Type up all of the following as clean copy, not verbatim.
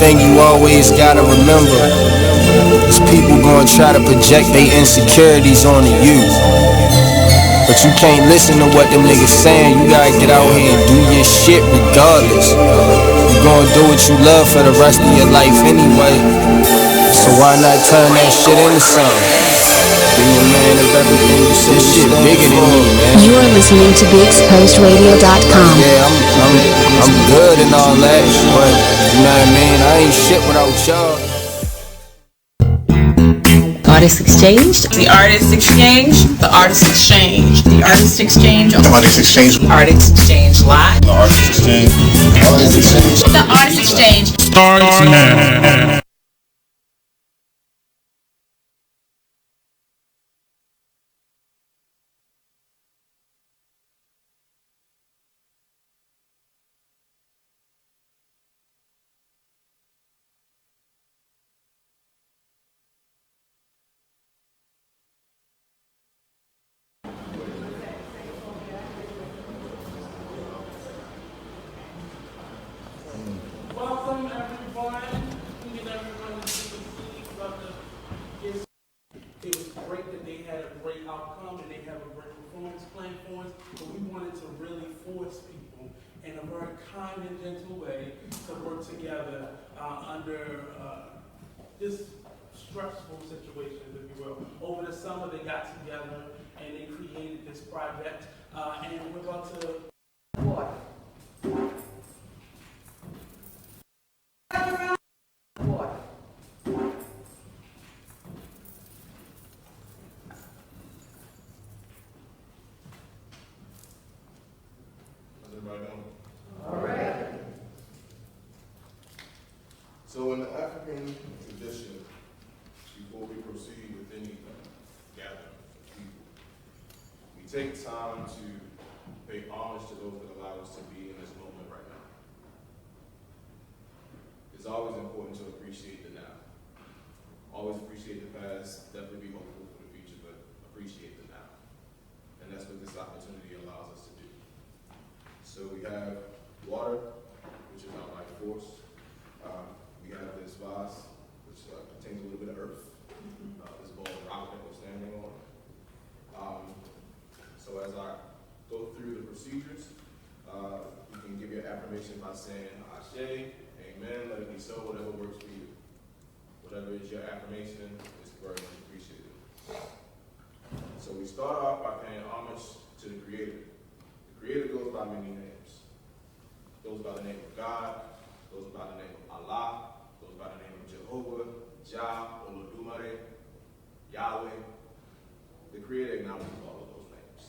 thing you always gotta remember is people gonna try to project their insecurities onto you. But you can't listen to what them niggas saying. You gotta get out here and do your shit regardless. You gonna do what you love for the rest of your life anyway. So why not turn that shit into something? Be a man of everything you say. This shit bigger than me, man. You are listening to BeExposedRadio.com. Yeah, I'm good and all that, but you know what I mean? I ain't shit without y'all. Artists exchanged. The artists exchange. The artists exchange. The artists exchange. The artists exchange. Artists exchange live. The artists exchange. The artists exchange. The artists exchange. Starts now. Welcome everyone. We get everyone to see the seeds of the gifts. It was great that they had a great outcome and they have a great performance plan for us, but we wanted to really force people in a very kind and gentle way to work together under this stressful situation, if you will. Over the summer they got together and they created this project and we're about to what? So in the African tradition, before we proceed with any gathering of people, we take time to pay homage to those that allow us to be in this moment right now. It's always important to appreciate the now. Always appreciate the past, definitely be hopeful for the future, but appreciate the now. And that's what this opportunity allows us to do. So we have water, which is our life force. We have this vase, which contains a little bit of earth. This bowl of rock that we're standing on. So as I go through the procedures, you can give your affirmation by saying, Ashe, Amen, let it be so, whatever works for you. Whatever is your affirmation is very much appreciated. So we start off by paying homage to the Creator. The Creator goes by many names. Goes by the name of God, goes by the name of Allah, goes by the name of Jehovah, Jah, Olodumare, Yahweh. The Creator acknowledges all of those names.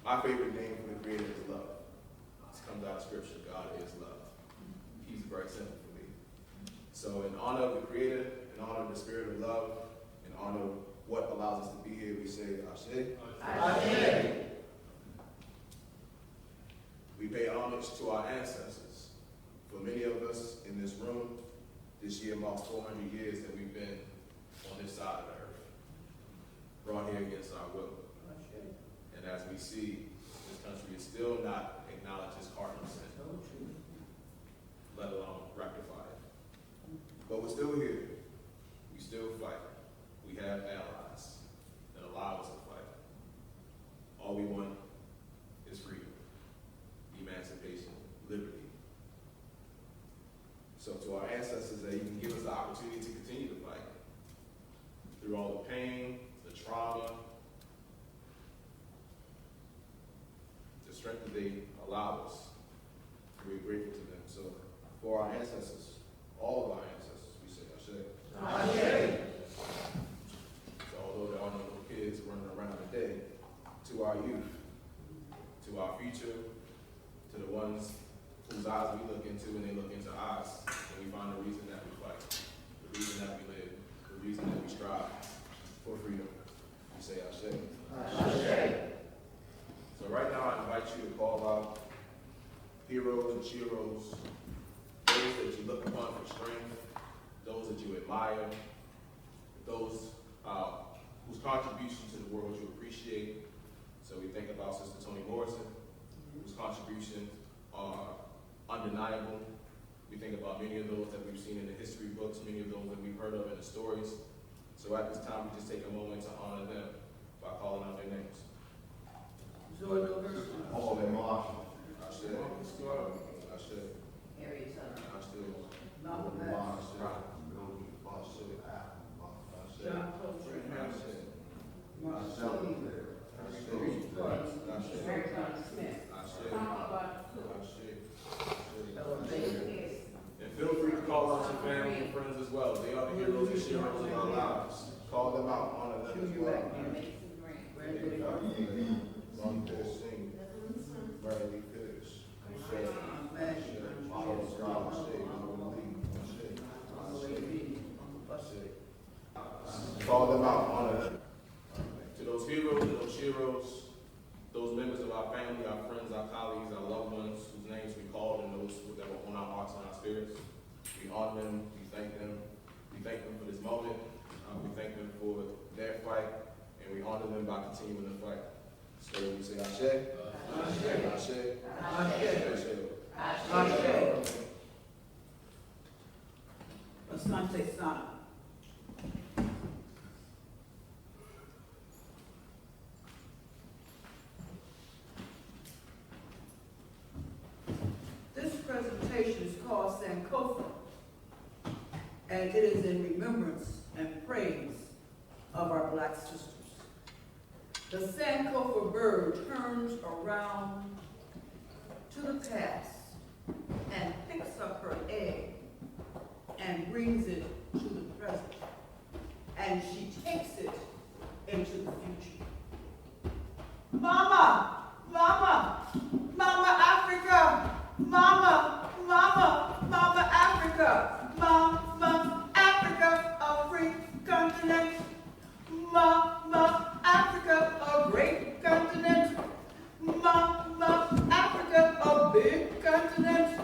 My favorite name for the Creator is love. This comes out of Scripture. God is love. He's very simple for me. So in honor of the Creator, in honor of the Spirit of love, in honor of what allows us to be here, we say Ashe. Ashe. We pay homage to our ancestors. For many of us in this room, this year marks 400 years that we've been on this side of the earth, brought here against our will. And as we see, this country is still not acknowledged as cardinal sin, let alone rectified. But we're still here. We still fight. We have allies that allow us to fight. All we want is freedom, emancipation, liberty. So to our ancestors, that even give us the opportunity to continue to fight through all the pain, the trauma, the strength that they allow us. We're grateful to them. So for our ancestors, all of our ancestors, we say Ashe. Ashe. So although there are no little kids running around today, to our youth, to our future, to the ones whose eyes we look into and they look into ours, and we find the reason that we fight, the reason that we live, the reason that we strive for freedom. We say Ashe. Ashe. So right now I invite you to call out heroes and sheroes, those that you look upon for strength, those that you admire, those whose contribution to the world you appreciate. So we think about Sister Toni Morrison, whose contributions are undeniable. We think about many of those that we've seen in the history books, many of those that we've heard of in the stories. So at this time, we just take a moment to honor them by calling out their names. All the Marshall. Ashe. Ashe. Harriet Tubman. Ashe. Malcolm X. John Coltrane. Martin Luther King. Mary Smith. And feel free to call out your family and friends as well. They are the heroes and heroes of our lives. Call them out, honor them as well. Longevity sing. Mary Lee Pitts. Call them out, honor them. To those heroes, those members of our family, our friends, our colleagues, our loved ones, whose names we called and those that were on our hearts and our spirits, we honor them, we thank them for this moment, we thank them for their fight, and we honor them by continuing the fight. So we say Ashe, Ashe, Ashe, Ashe, Ashe. Asante Sana. This presentation is called Sankofa, and it is in remembrance and praise of our black sisters. The Sankofa bird turns around to the past and picks up her egg and brings it to the present, and she takes it into the future. Mama, Mama, Mama Africa, Mama, Mama, Mama Africa, Mama Africa, a free continent, Mama Africa, a great continent, Mama Africa, a big continent,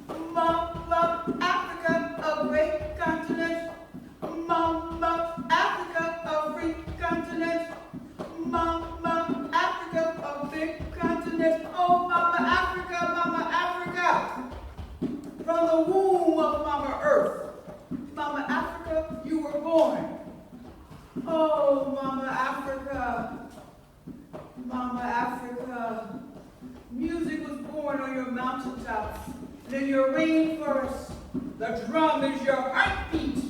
Mama Africa, a great continent, Mama Africa, a free continent, Mama Africa, a big continent. Oh, Mama Africa, Mama Africa. From the womb of Mama Earth, Mama Africa, you were born. Oh, Mama Africa, Mama Africa. Music was born on your mountaintops and in your rainforests. The drum is your heartbeat.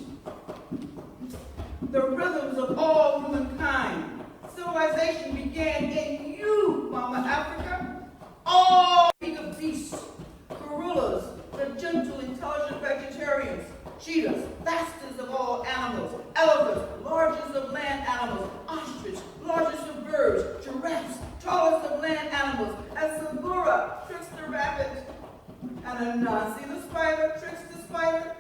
The rhythms of all humankind. Civilization began in you, Mama Africa. All of beasts, gorillas, the gentle, intelligent vegetarians, cheetahs, fastest of all animals, elephants, largest of land animals, ostrich, largest of birds, giraffes, tallest of land animals, and Sabura, trickster rabbit, and Anansi the spider, tricks the spider.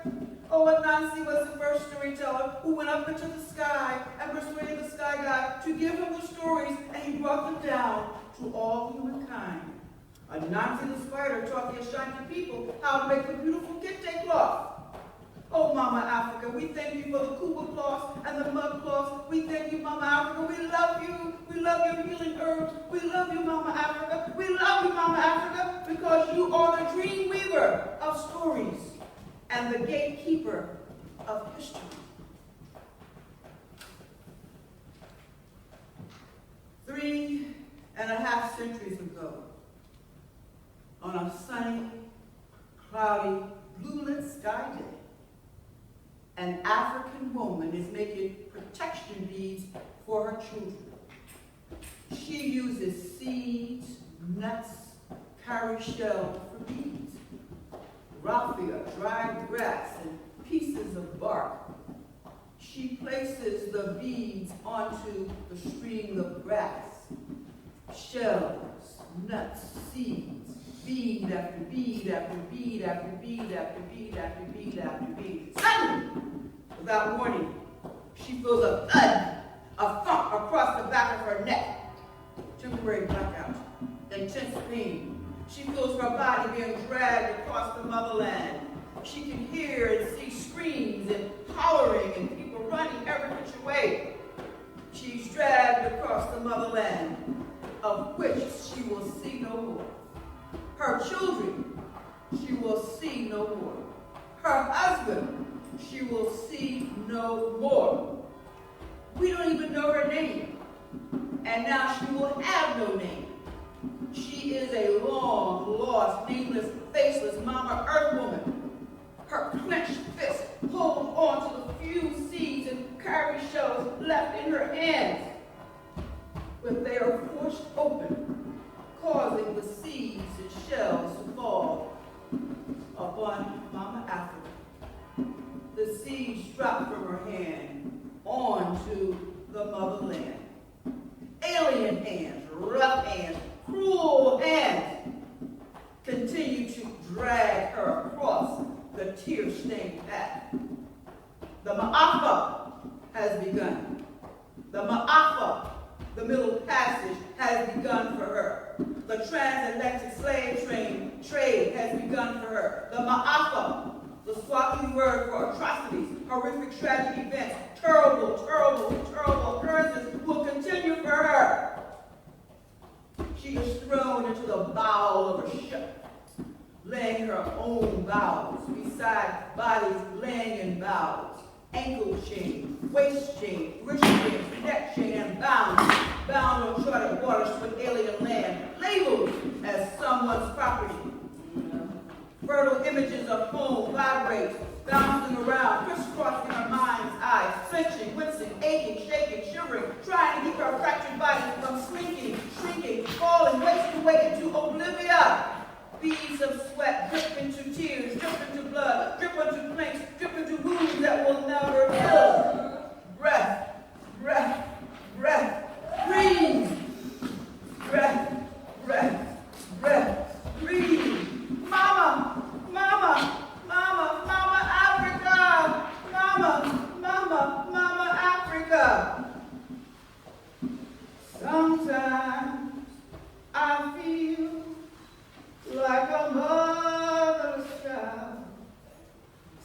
Oh, Anansi was the first storyteller who went up into the sky and persuaded the sky god to give him the stories, and he brought them down to all humankind. Anansi the spider taught the Ashanti people how to make the beautiful kente cloth. Oh, Mama Africa, we thank you for the kuba cloths and the mud cloths. We thank you, Mama Africa. We love you. We love your healing herbs. We love you, Mama Africa. We love you, Mama Africa, because you are the dream weaver of stories and the gatekeeper of history. 3.5 centuries ago, on a sunny, cloudy, blue-lit sky day, an African woman is making protection beads for her children. She uses seeds, nuts, cowrie shell for beads, raffia, dried grass, and pieces of bark. She places the beads onto the string of grass. Shells, nuts, seeds, bead after bead after bead after bead after bead after bead after bead. Suddenly, without warning, she feels a thud, a thump across the back of her neck. Temporary blackout, intense pain. She feels her body being dragged across the motherland. She can hear and see screams and hollering and people running every which way. She's dragged across the motherland, of which she will see no more. Her children, she will see no more. her husband, she will see no more. We don't even know her name. And now she will have no name. She is a long-lost, nameless, faceless Mama Earth woman. Her clenched fist holds on to the few seeds and cowrie shells left in her hands. But they are forced open, causing the seeds and shells to fall upon Mama Africa. The seeds drop from her hand onto the motherland. Alien hands, rough hands, cruel hands continue to drag her across the tear-stained path. The Ma'afa has begun. The Ma'afa, the middle passage, has begun for her. The transatlantic slave trade has begun for her. The Ma'afa, the Swahili word for atrocities, horrific tragic events, terrible occurrences will continue for her. She is thrown into the bow of a ship, laying her own bowels beside bodies laying in bowels, ankle chain, waist chain, wrist chain, neck chain, and bound on charted waters to an alien land, labeled as someone's property. Fertile images of home vibrate, bouncing around, crisscrossing her mind's eye, flinching, wincing, aching, shaking, shivering, trying to keep her fractured body from shrinking, falling, wasting away into oblivion. Beads of sweat drip into tears, drip into blood, drip into planks, drip into wounds that will never heal. Breath, breath, breath, breathe. Breath, breath, breath, breathe. Mama, mama, mama, mama Africa. Mama, mama, mama Africa. Sometimes I feel like a motherless child.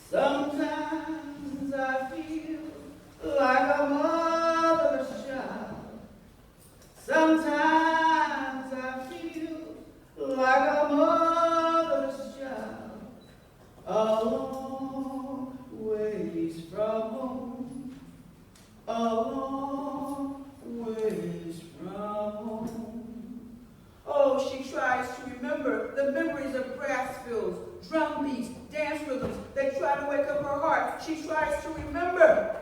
Sometimes I feel like a motherless child. Sometimes I feel like a motherless child. A long ways from home. A long ways from home. Oh, she tries to remember the memories of grass fields, drum beats, dance rhythms. They try to wake up her heart. She tries to remember.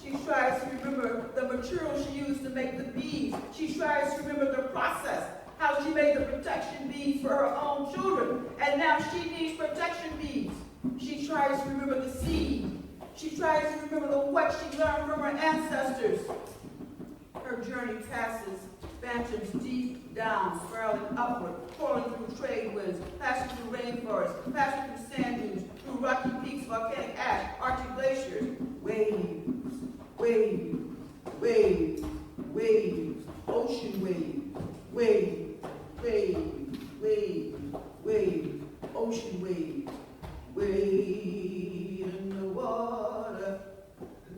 She tries to remember the material she used to make the beads. She tries to remember the process, how she made the protection beads for her own children. And now she needs protection beads. She tries to remember the seed. She tries to remember the what she learned from her ancestors. Her journey passes phantoms deep down, spiraling upward, crawling through trade winds, passing through rainforests, passing through sand dunes, through rocky peaks, volcanic ash, arctic glaciers, waves, waves, waves, waves, ocean waves, waves, waves, waves, waves, ocean waves, wade in the water,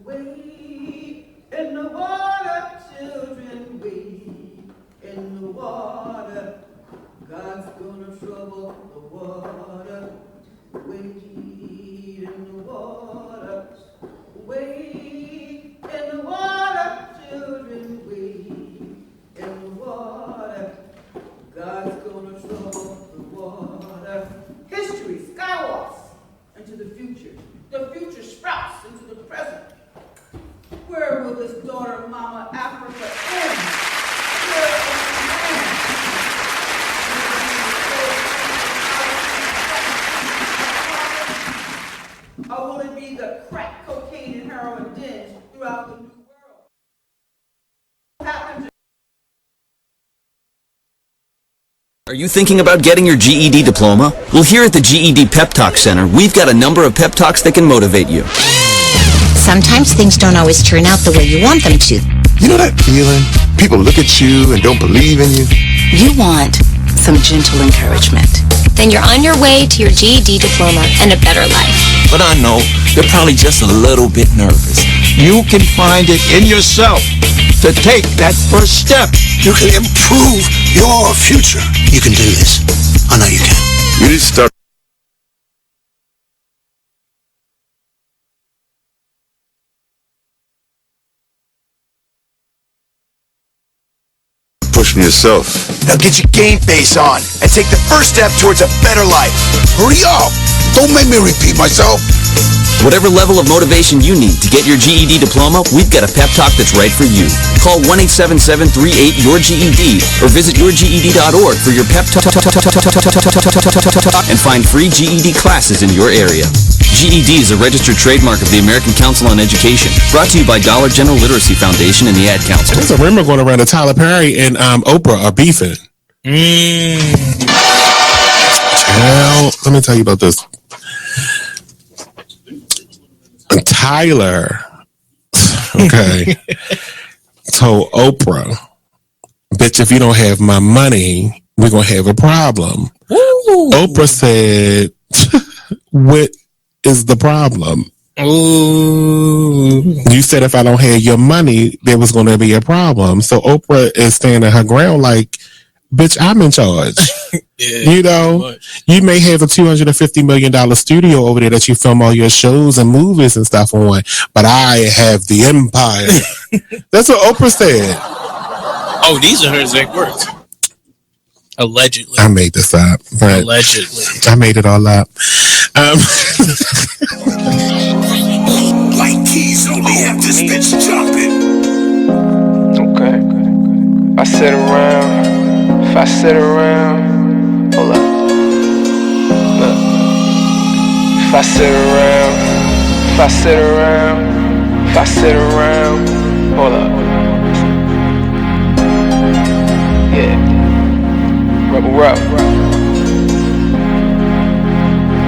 wade in the water, children, wade in the water. God's gonna trouble the water. Wade in the water. Wade in the water, children. Wade in the water. God's gonna trouble the water. History skywalks into the future. The future sprouts into the present. Where will this daughter of Mama Africa end? Where will she end? Or will it be the crack, cocaine, and heroin dens throughout the new world? What happened to Are you thinking about getting your GED diploma? Well, here at the GED Pep Talk Center, we've got a number of pep talks that can motivate you. Sometimes things don't always turn out the way you want them to. You know that feeling? People look at you and don't believe in you. You want some gentle encouragement. Then you're on your way to your GED diploma and a better life. But I know they're probably just a little bit nervous. You can find it in yourself to take that first step. You can improve your future. You can do this. I know you can. You need to start in yourself. Now get your game face on and take the first step towards a better life. Hurry up! Don't make me repeat myself. Whatever level of motivation you need to get your GED diploma, we've got a pep talk that's right for you. Call 1-877-38-YOUR-GED or visit yourged.org for your pep talk and find free GED classes in your area. GED is a registered trademark of the American Council on Education. Brought to you by Dollar General Literacy Foundation and the Ad Council. There's a rumor going around that Tyler Perry and Oprah are beefing. Well, let me tell you about this. Tyler, okay, told Oprah, bitch, if you don't have my money, we're going to have a problem. Ooh. Oprah said, what is the problem? Ooh. You said if I don't have your money, there was going to be a problem. So Oprah is standing her ground like, bitch, I'm in charge. Yeah, you know, you may have a $250 million studio over there that you film all your shows and movies and stuff on, but I have the empire. That's what Oprah said. Oh, these are her exact words. Allegedly. I made this up. But allegedly. I made it all up. White keys only have this bitch jumping. Okay. If I sit around, hold up. Look. If I sit around, hold up. Yeah. Rebel.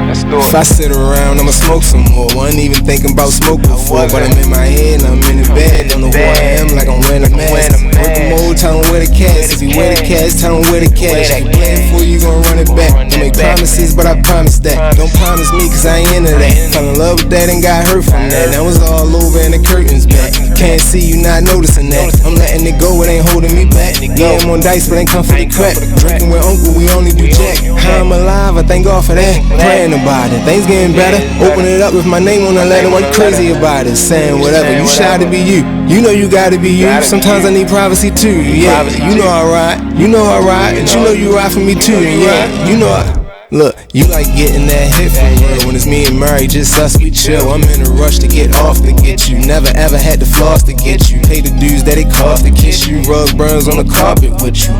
Let's do it. If I sit around, I'ma smoke some more. Wasn't even thinking about smoke before, but I'm in my head and I'm in the bed. Don't know who I am, like I'm wearing a mask. Work the mode, tell him where the cash. If you wear the cash, tell him where the cash. If you playing for you, gon' run it back. Don't make promises, but I promise that. Don't promise me, cause I ain't into that. Fell in love with that and got hurt from that. That was all over and the curtains back. Can't see you not noticing that. I'm letting it go, it ain't holding me back. Yeah, I'm on dice, but ain't come for the crack. Drinking with uncle, we only do jack. How I'm alive, I thank God for that. Praying about it, things getting better. Open it up with my name on the letter. Why you crazy about it? Saying whatever, you shy to be you. You know you gotta be you. Sometimes I need privacy too. Yeah, you know I ride. You know I ride, and you know you ride for me too. Yeah, you know I. Look, you like getting that hit for real. When it's me and Murray, just us, we chill. I'm in a rush to get off to get you. Never ever had to floss to get you. Pay the dues that it cost to kiss you. Rug burns on the carpet with you.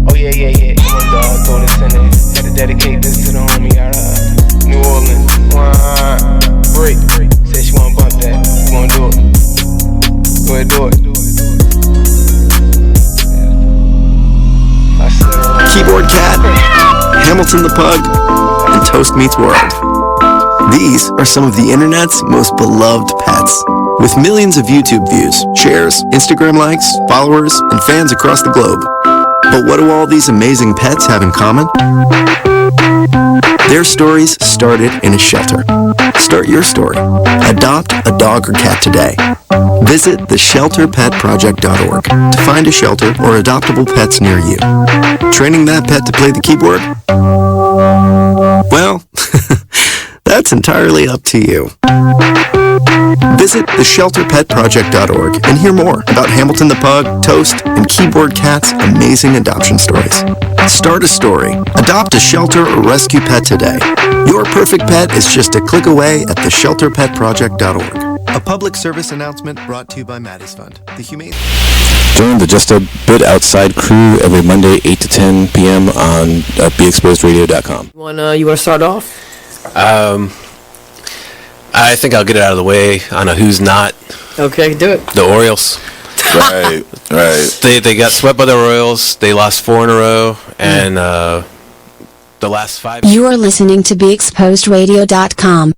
Oh yeah. Come on, dog, throw this in there. Had to dedicate this to the homie out of New Orleans. Break. Said she wanna bump that. You wanna do it? Go ahead, do it. Keyboard Cat, Hamilton the Pug, and Toast Meets World. These are some of the internet's most beloved pets. With millions of YouTube views, shares, Instagram likes, followers, and fans across the globe. But what do all these amazing pets have in common? Their stories started in a shelter. Start your story. Adopt a dog or cat today. Visit theshelterpetproject.org to find a shelter or adoptable pets near you. Training that pet to play the keyboard? Well, that's entirely up to you. Visit theshelterpetproject.org and hear more about Hamilton the Pug, Toast, and Keyboard Cat's amazing adoption stories. Start a story, adopt a shelter or rescue pet today. Your perfect pet is just a click away at theshelterpetproject.org. A public service announcement brought to you by Maddie's Fund. The Humane... Join the Just a Bit Outside crew every Monday, 8 to 10 p.m. on BeExposedRadio.com. You want to start off? I think I'll get it out of the way on a who's not. Okay, do it. The Orioles. Right. They got swept by the Royals. They lost 4 in a row, and the last 5... You are listening to BeExposedRadio.com.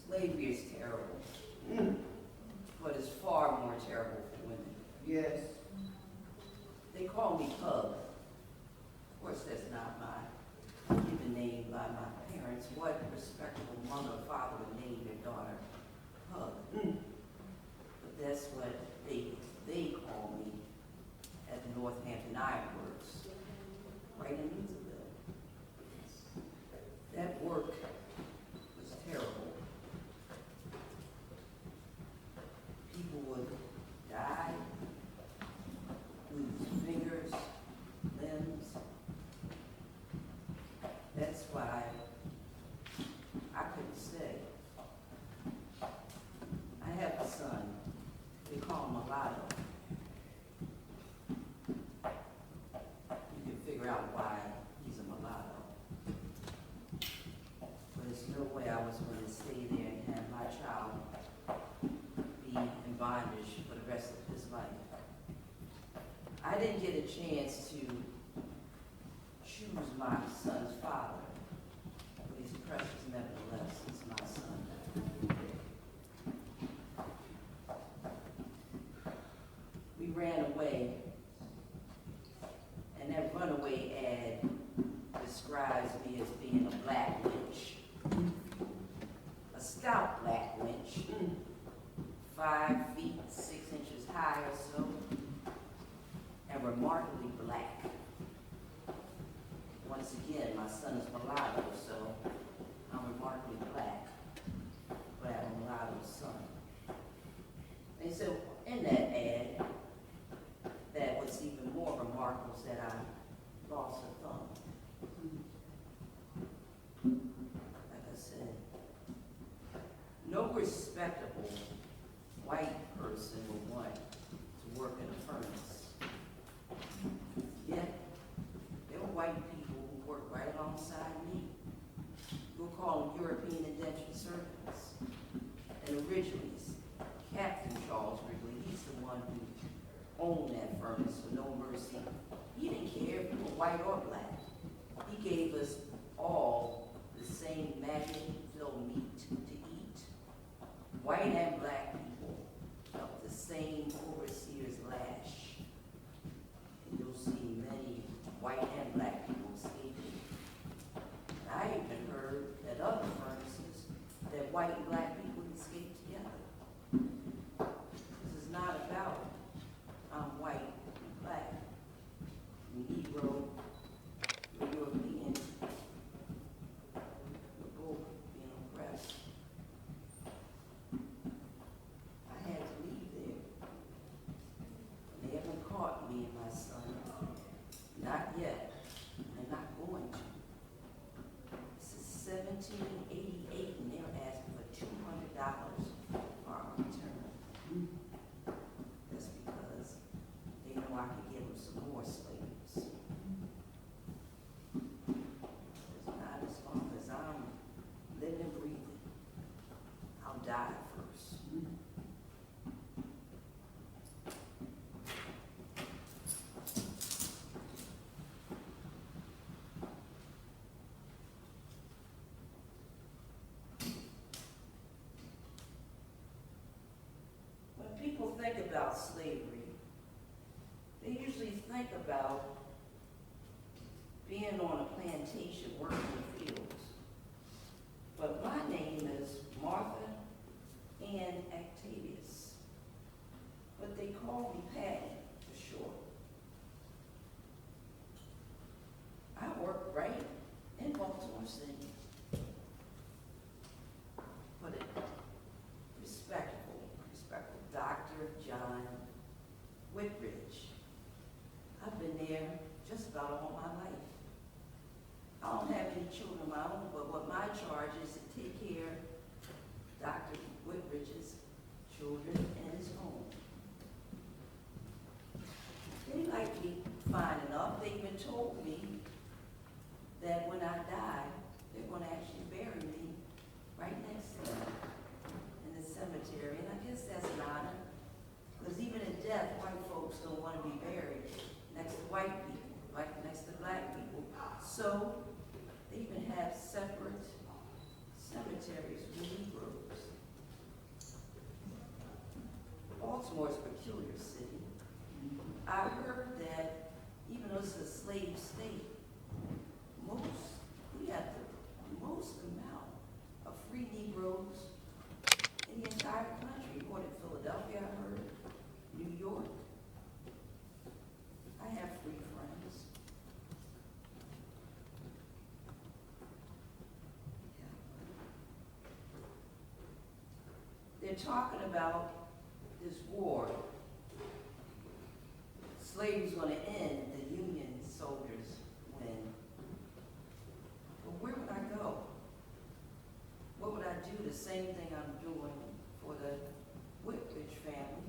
Slavery is terrible, but it's far more terrible for women. figure out why he's a mulatto. But there's no way I was going to stay there and have my child be in bondage for the rest of his life. I didn't get a chance to choose my son's father, but he's precious nevertheless. He's my son. We ran away, and that runaway ad describes me as being a black wench, a stout black wench, 5 feet 6 inches high or so, and remarkably black. Once again, my son is mulatto, so I'm remarkably black, but I have a mulatto son. And so in that ad, that what's even more remarkable is that I lost a thumb. Like I said, no respectable white person would want to work in a furnace. Yet, there were white people who worked right alongside me. We'll call them European indentured servants. And originally, Captain Charles Wrigley, he's the one who owned that furnace for no mercy. He didn't care if you were white or black. He gave us all the same maggot-filled meat to eat. White and black people felt the same overseer's lash. And you'll see many white and black people escaping. And I even heard at other furnaces that white and black people escape together. This is not about I'm white and black, Negro, European, we're both being oppressed. I had to leave there. They haven't caught me and my son. Not yet, and not going to. This is 1788, and they're asking for $200 for our return. That's because they know I could give them some more slaves. It's not as long as I'm living and breathing. I'll die first. When people think about slavery, they usually think about being on a plantation working in the fields. But my name is Martha Ann Octavius, but they call me Patty for short. I work right in Baltimore City. Put it respectful Dr. John Whitbridge. I've been there just about all my life. I don't have any children of my own, but what my charge is to take care of Dr. Whitbridge's children and his home. They like me fine enough. They even told me that when I die, they're going to actually bury me right next to them in the cemetery. And I guess that's an honor, because even in death, white folks don't want to be buried next to white people, like next to black people. So they even have separate cemeteries for Negroes. Baltimore's a peculiar city. I heard that even though it's a slave state, we have the most amount of free Negroes in the entire country. More than Philadelphia, I heard, New York. I have free friends. They're talking about this war. Slavery's going to end, the Union soldiers win. But where would I go? What would I do? The same thing I'm doing for the Whitbridge family.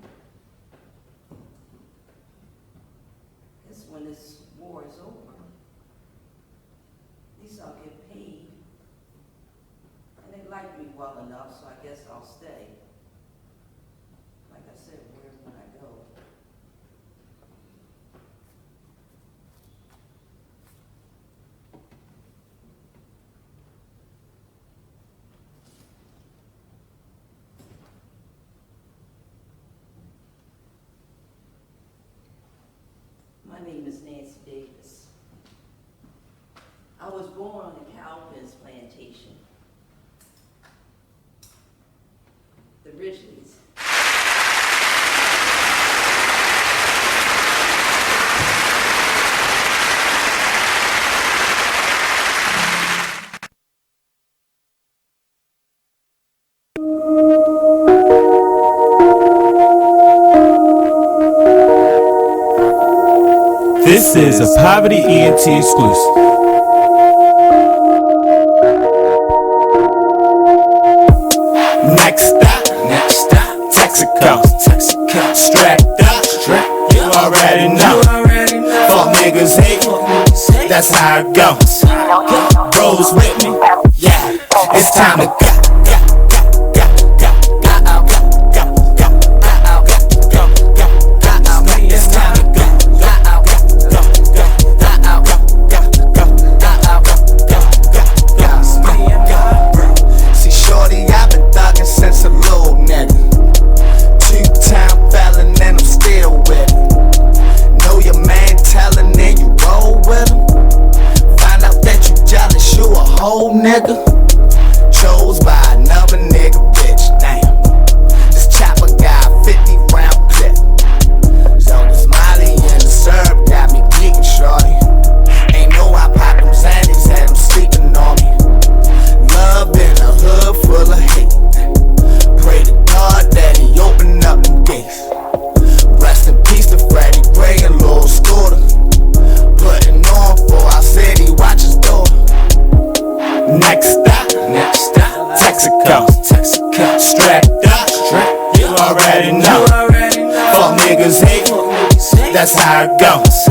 Guess when this war is over, guess I'll stay. Like I said, where when I go. My name is Nancy Davis. I was born on the Cowpens plantation. The Ridgeleys. This is a Poverty ENT exclusive. Next stop, Texaco. Strapped up, you already know. Fuck niggas hate, that's how it goes. Rolls with me, yeah, it's time to go. Nigga, chose by another nigga, bitch, damn. This chopper got 50 round clip. So the smiley and the syrup got me geeking, shorty. Ain't know I popped them Xannies, had them sleeping on me. Love in a hood full of hate. Pray to God that he open up them gates. Rest in peace to Freddie Gray and Lil Scooter. Putting on for our city, watch his door. Next stop, Texaco. Strapped up, you already know. Fuck niggas hate, that's how it goes.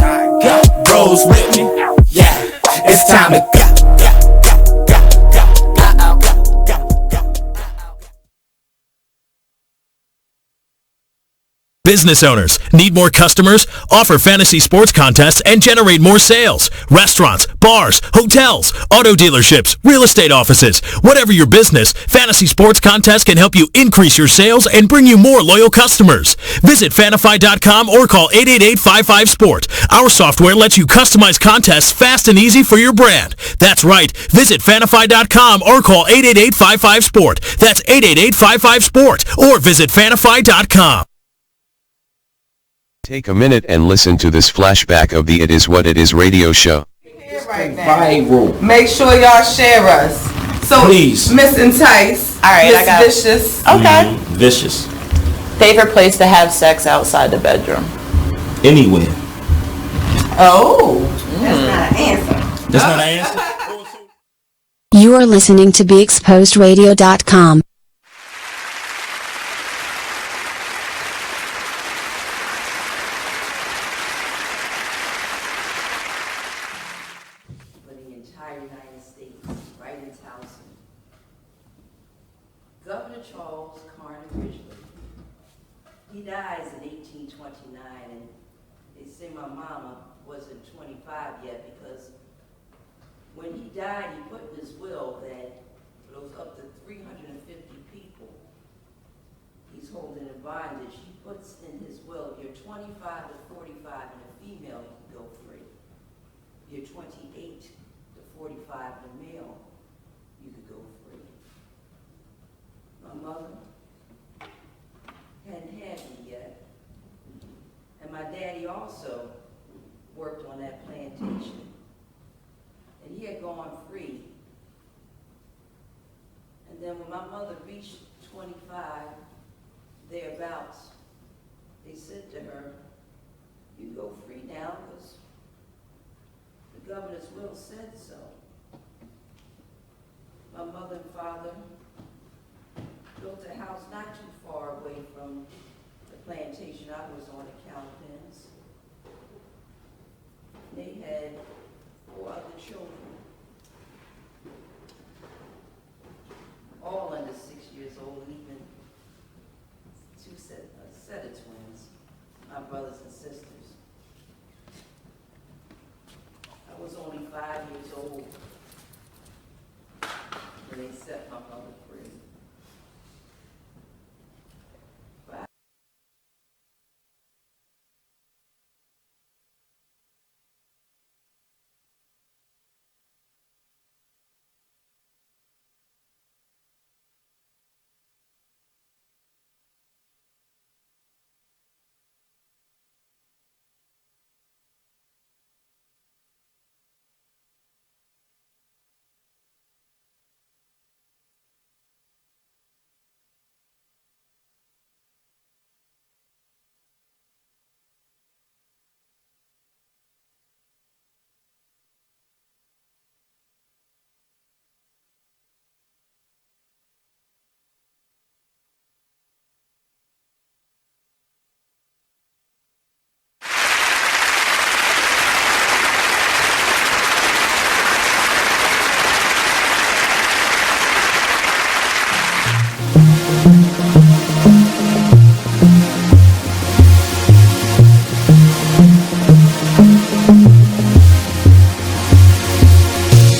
Rolls with me, yeah, it's time to go. Business owners, need more customers? Offer fantasy sports contests and generate more sales. Restaurants, bars, hotels, auto dealerships, real estate offices. Whatever your business, fantasy sports contests can help you increase your sales and bring you more loyal customers. Visit Fanify.com or call 888-55-SPORT. Our software lets you customize contests fast and easy for your brand. That's right. Visit Fanify.com or call 888-55-SPORT. That's 888-55-SPORT or visit Fanify.com. Take a minute and listen to this flashback of the It Is What It Is radio show. Right now. Make sure y'all share us. So, please. Miss Entice. All right, Miss Vicious. Okay. Vicious. Favorite place to have sex outside the bedroom? Anywhere. Oh. That's not an answer. That's not an answer? You are listening to BeExposedRadio.com. Governor Charles Carter Ridgely. He dies in 1829, and they say my mama wasn't 25 yet because when he died, he put in his will that it was up to 350 people he's holding in bondage. He puts in his will, if you're 25 to 45 and a female, you can go free. If you're 28 to 45 and a male, you could go free. My mother hadn't had me yet. And my daddy also worked on that plantation. And he had gone free. And then when my mother reached 25, thereabouts, they said to her, you go free now because the governor's will said so. My mother and father built a house not too far away from the plantation I was on at Cowpens. They had 4 other children, all under 6 years old. 25 years old when they set my mother free.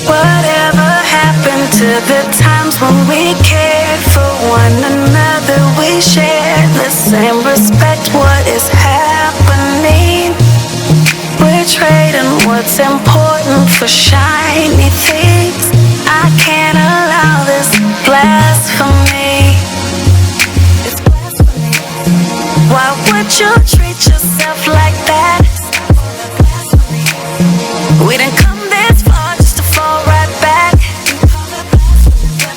Whatever happened to the times when we cared for one another? We shared the same respect. What is happening? We're trading what's important for shiny things. I can't allow this blasphemy. It's blasphemy. Why would you treat yourself like that? We didn't come this far just to fall right back.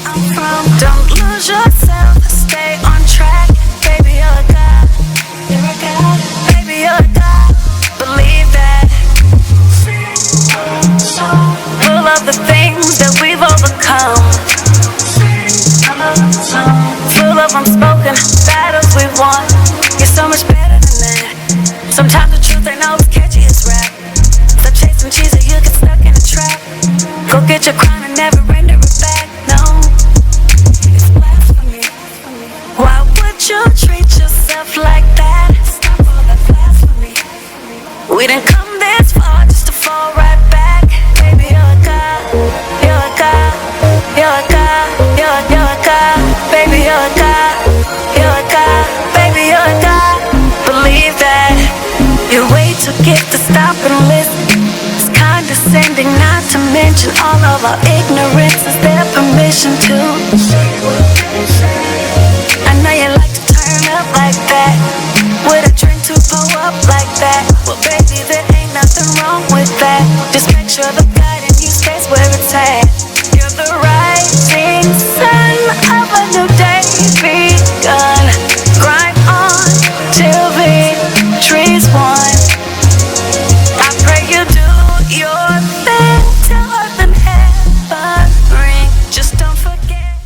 I'm from. Don't lose yourself, stay on track. Baby, you're a god. You're a god. Baby, you're a god. Believe that. Full of the things that we've overcome. Full of unspoken battles we've won. You're so much better than that. Sometimes the truth ain't always catchy as rap. So chasing cheese or you get stuck in a trap. Go get your crown and never render it back. No, it's blasphemy. Why would you treat yourself like that? Stop all that blasphemy. We didn't come this far just to fall right back. Baby, you're a god. You're a god. You're a god. You're a god. Baby, you're a god. You're a god. Baby, you're a god. Believe that. You're way too gifted to stop and listen. It's condescending, not to mention all of our ignorance. Is there permission to? I know you like to turn up like that, with a drink to pull up like that. Well, baby, there ain't nothing wrong with that. Just make sure the guide in you stays where it's at. You're the rising sun of a new day begun. Grind on till victory's won. I pray you do your thing till earth and heaven ring. Just don't forget.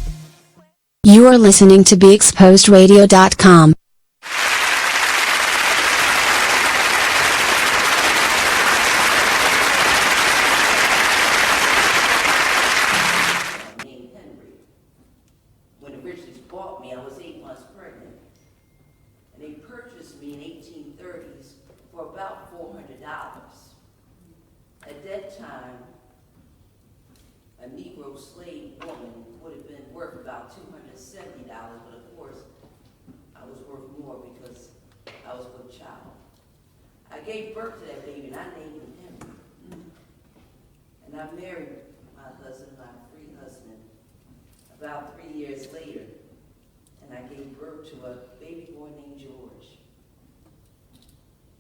You are listening to BeExposedRadio.com. Named Henry. When the Richards bought me, I was 8 months pregnant. And they purchased me in 1830s for about $400. At that time, a Negro slave woman would have been worth about $270, but of course, I was worth more because I was a good child. I gave birth to that baby and I named him Henry. And I married my husband, my free husband, about 3 years later, and I gave birth to a baby boy named George.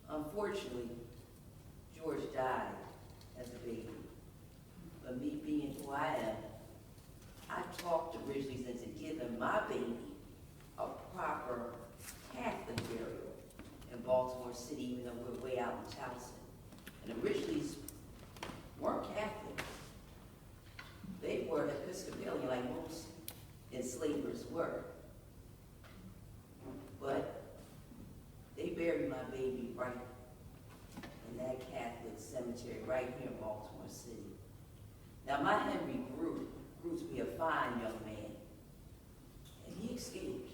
Unfortunately, George died as a baby. But me being who I am, I talked to Ridgely's into giving my baby a proper Catholic burial in Baltimore City, even though we're way out in Towson. And the Ridgely's weren't Catholic. They were Episcopalian, like most enslavers were. But they buried my baby right in that Catholic cemetery right here in Baltimore City. Now my Henry grew to be a fine young man, and he escaped.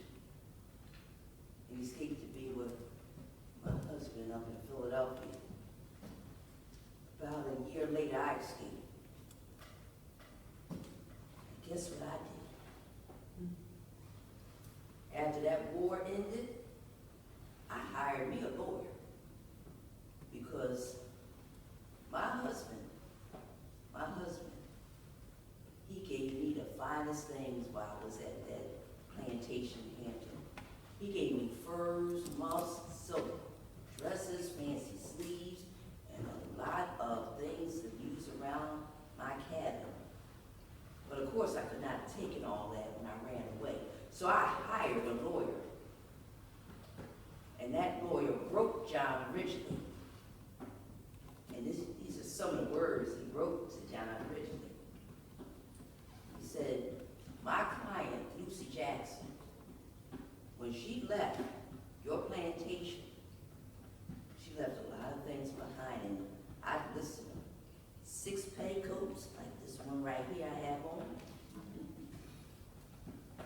He escaped to be with my husband up in Philadelphia. About a year later, I escaped. guess what I did? After that war ended, I hired me a lawyer because my husband, he gave me the finest things while I was at that plantation in Hampton. He gave me furs, muffs, silk, dresses, fancy sleeves, and a lot of things to use around my cabin. But of course I could not have taken all that when I ran away. So I hired a lawyer. And that lawyer broke John Ridgely. And these are some of the words he wrote to John Ridgely. He said, my client, Lucy Jackson, when she left your plantation, she left a lot of things behind. And I listened, 6 petticoats, like this one right here I have on,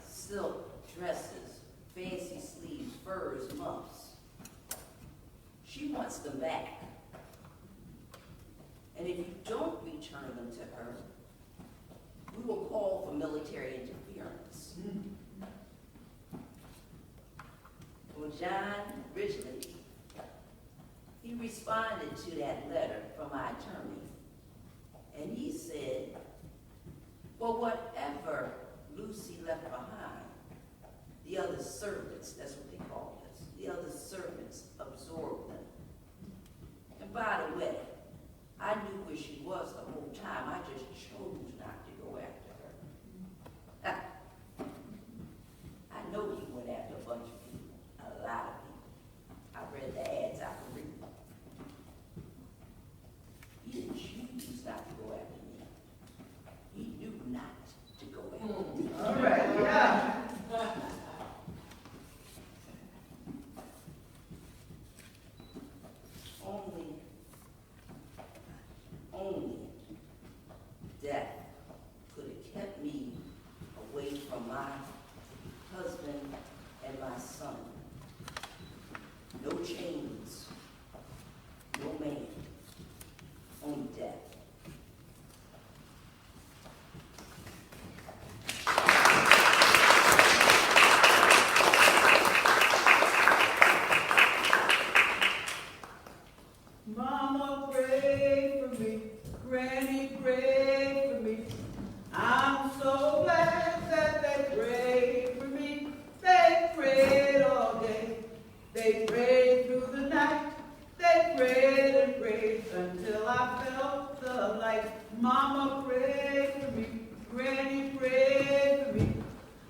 silk dresses, fancy sleeves, furs, muffs. She wants them back. And if you don't return them to her, we will call for military interference. Well, John Ridgely, he responded to that letter from my attorney, and he said, well, whatever Lucy left behind, the other servants, that's what they call us, the other servants absorbed them. And by the way, I knew where she was the whole time. I just chose not to go after her. I know he went after a bunch of people, a lot of people. I read the ads, I could read them. He didn't choose not to go after me. He knew not to go after me. All right, yeah. Only death could have kept me away from my husband and my son. No chains, no man, only death. Mama, pray for me. Granny, pray for me. I'm so glad that they prayed for me. They prayed all day. They prayed through the night. They prayed and prayed until I felt the light. Mama, pray for me. Granny, pray for me.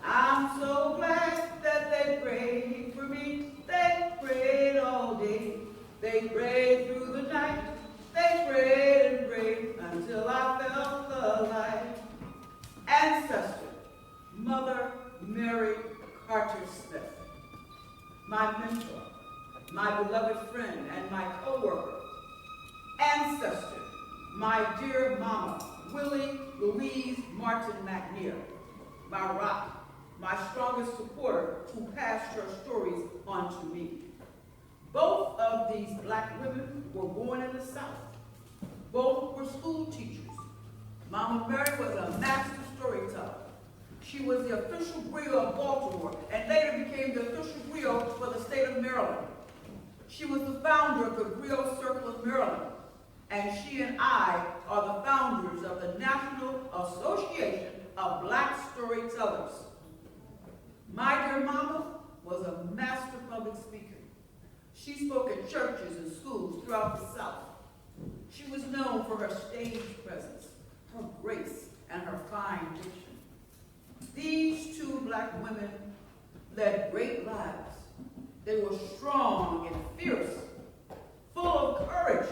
I'm so glad that they prayed for me. They prayed all day. They prayed through the night. They prayed and prayed until I felt the light. Ancestor, Mother Mary Carter Smith, my mentor, my beloved friend, and my co-worker. Ancestor, my dear mama, Willie Louise Martin McNear, my rock, my strongest supporter who passed her stories on to me. Both of these black women were born in the South. Both were school teachers. Mama Mary was a master storyteller. She was the official griot of Baltimore and later became the official griot for the state of Maryland. She was the founder of the Griot Circle of Maryland, and she and I are the founders of the National Association of Black Storytellers. My dear mama was a master public speaker. She spoke at churches and schools throughout the South. She was known for her stage presence, her grace, and her fine diction. These two black women led great lives. They were strong and fierce, full of courage.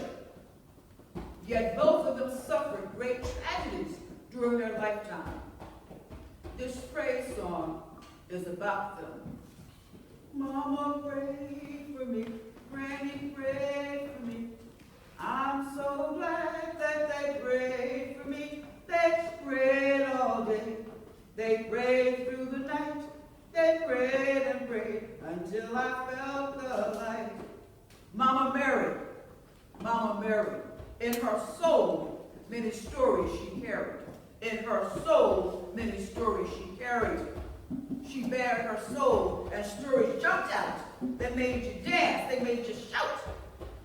Yet both of them suffered great tragedies during their lifetime. This praise song is about them. Mama, pray for me. Granny, pray for me. I'm so glad that they prayed for me. They prayed all day. They prayed through the night. They prayed and prayed until I felt the light. Mama Mary, in her soul, many stories she carried. In her soul, many stories she carried. She bared her soul, and stories jumped out that made you dance, they made you shout.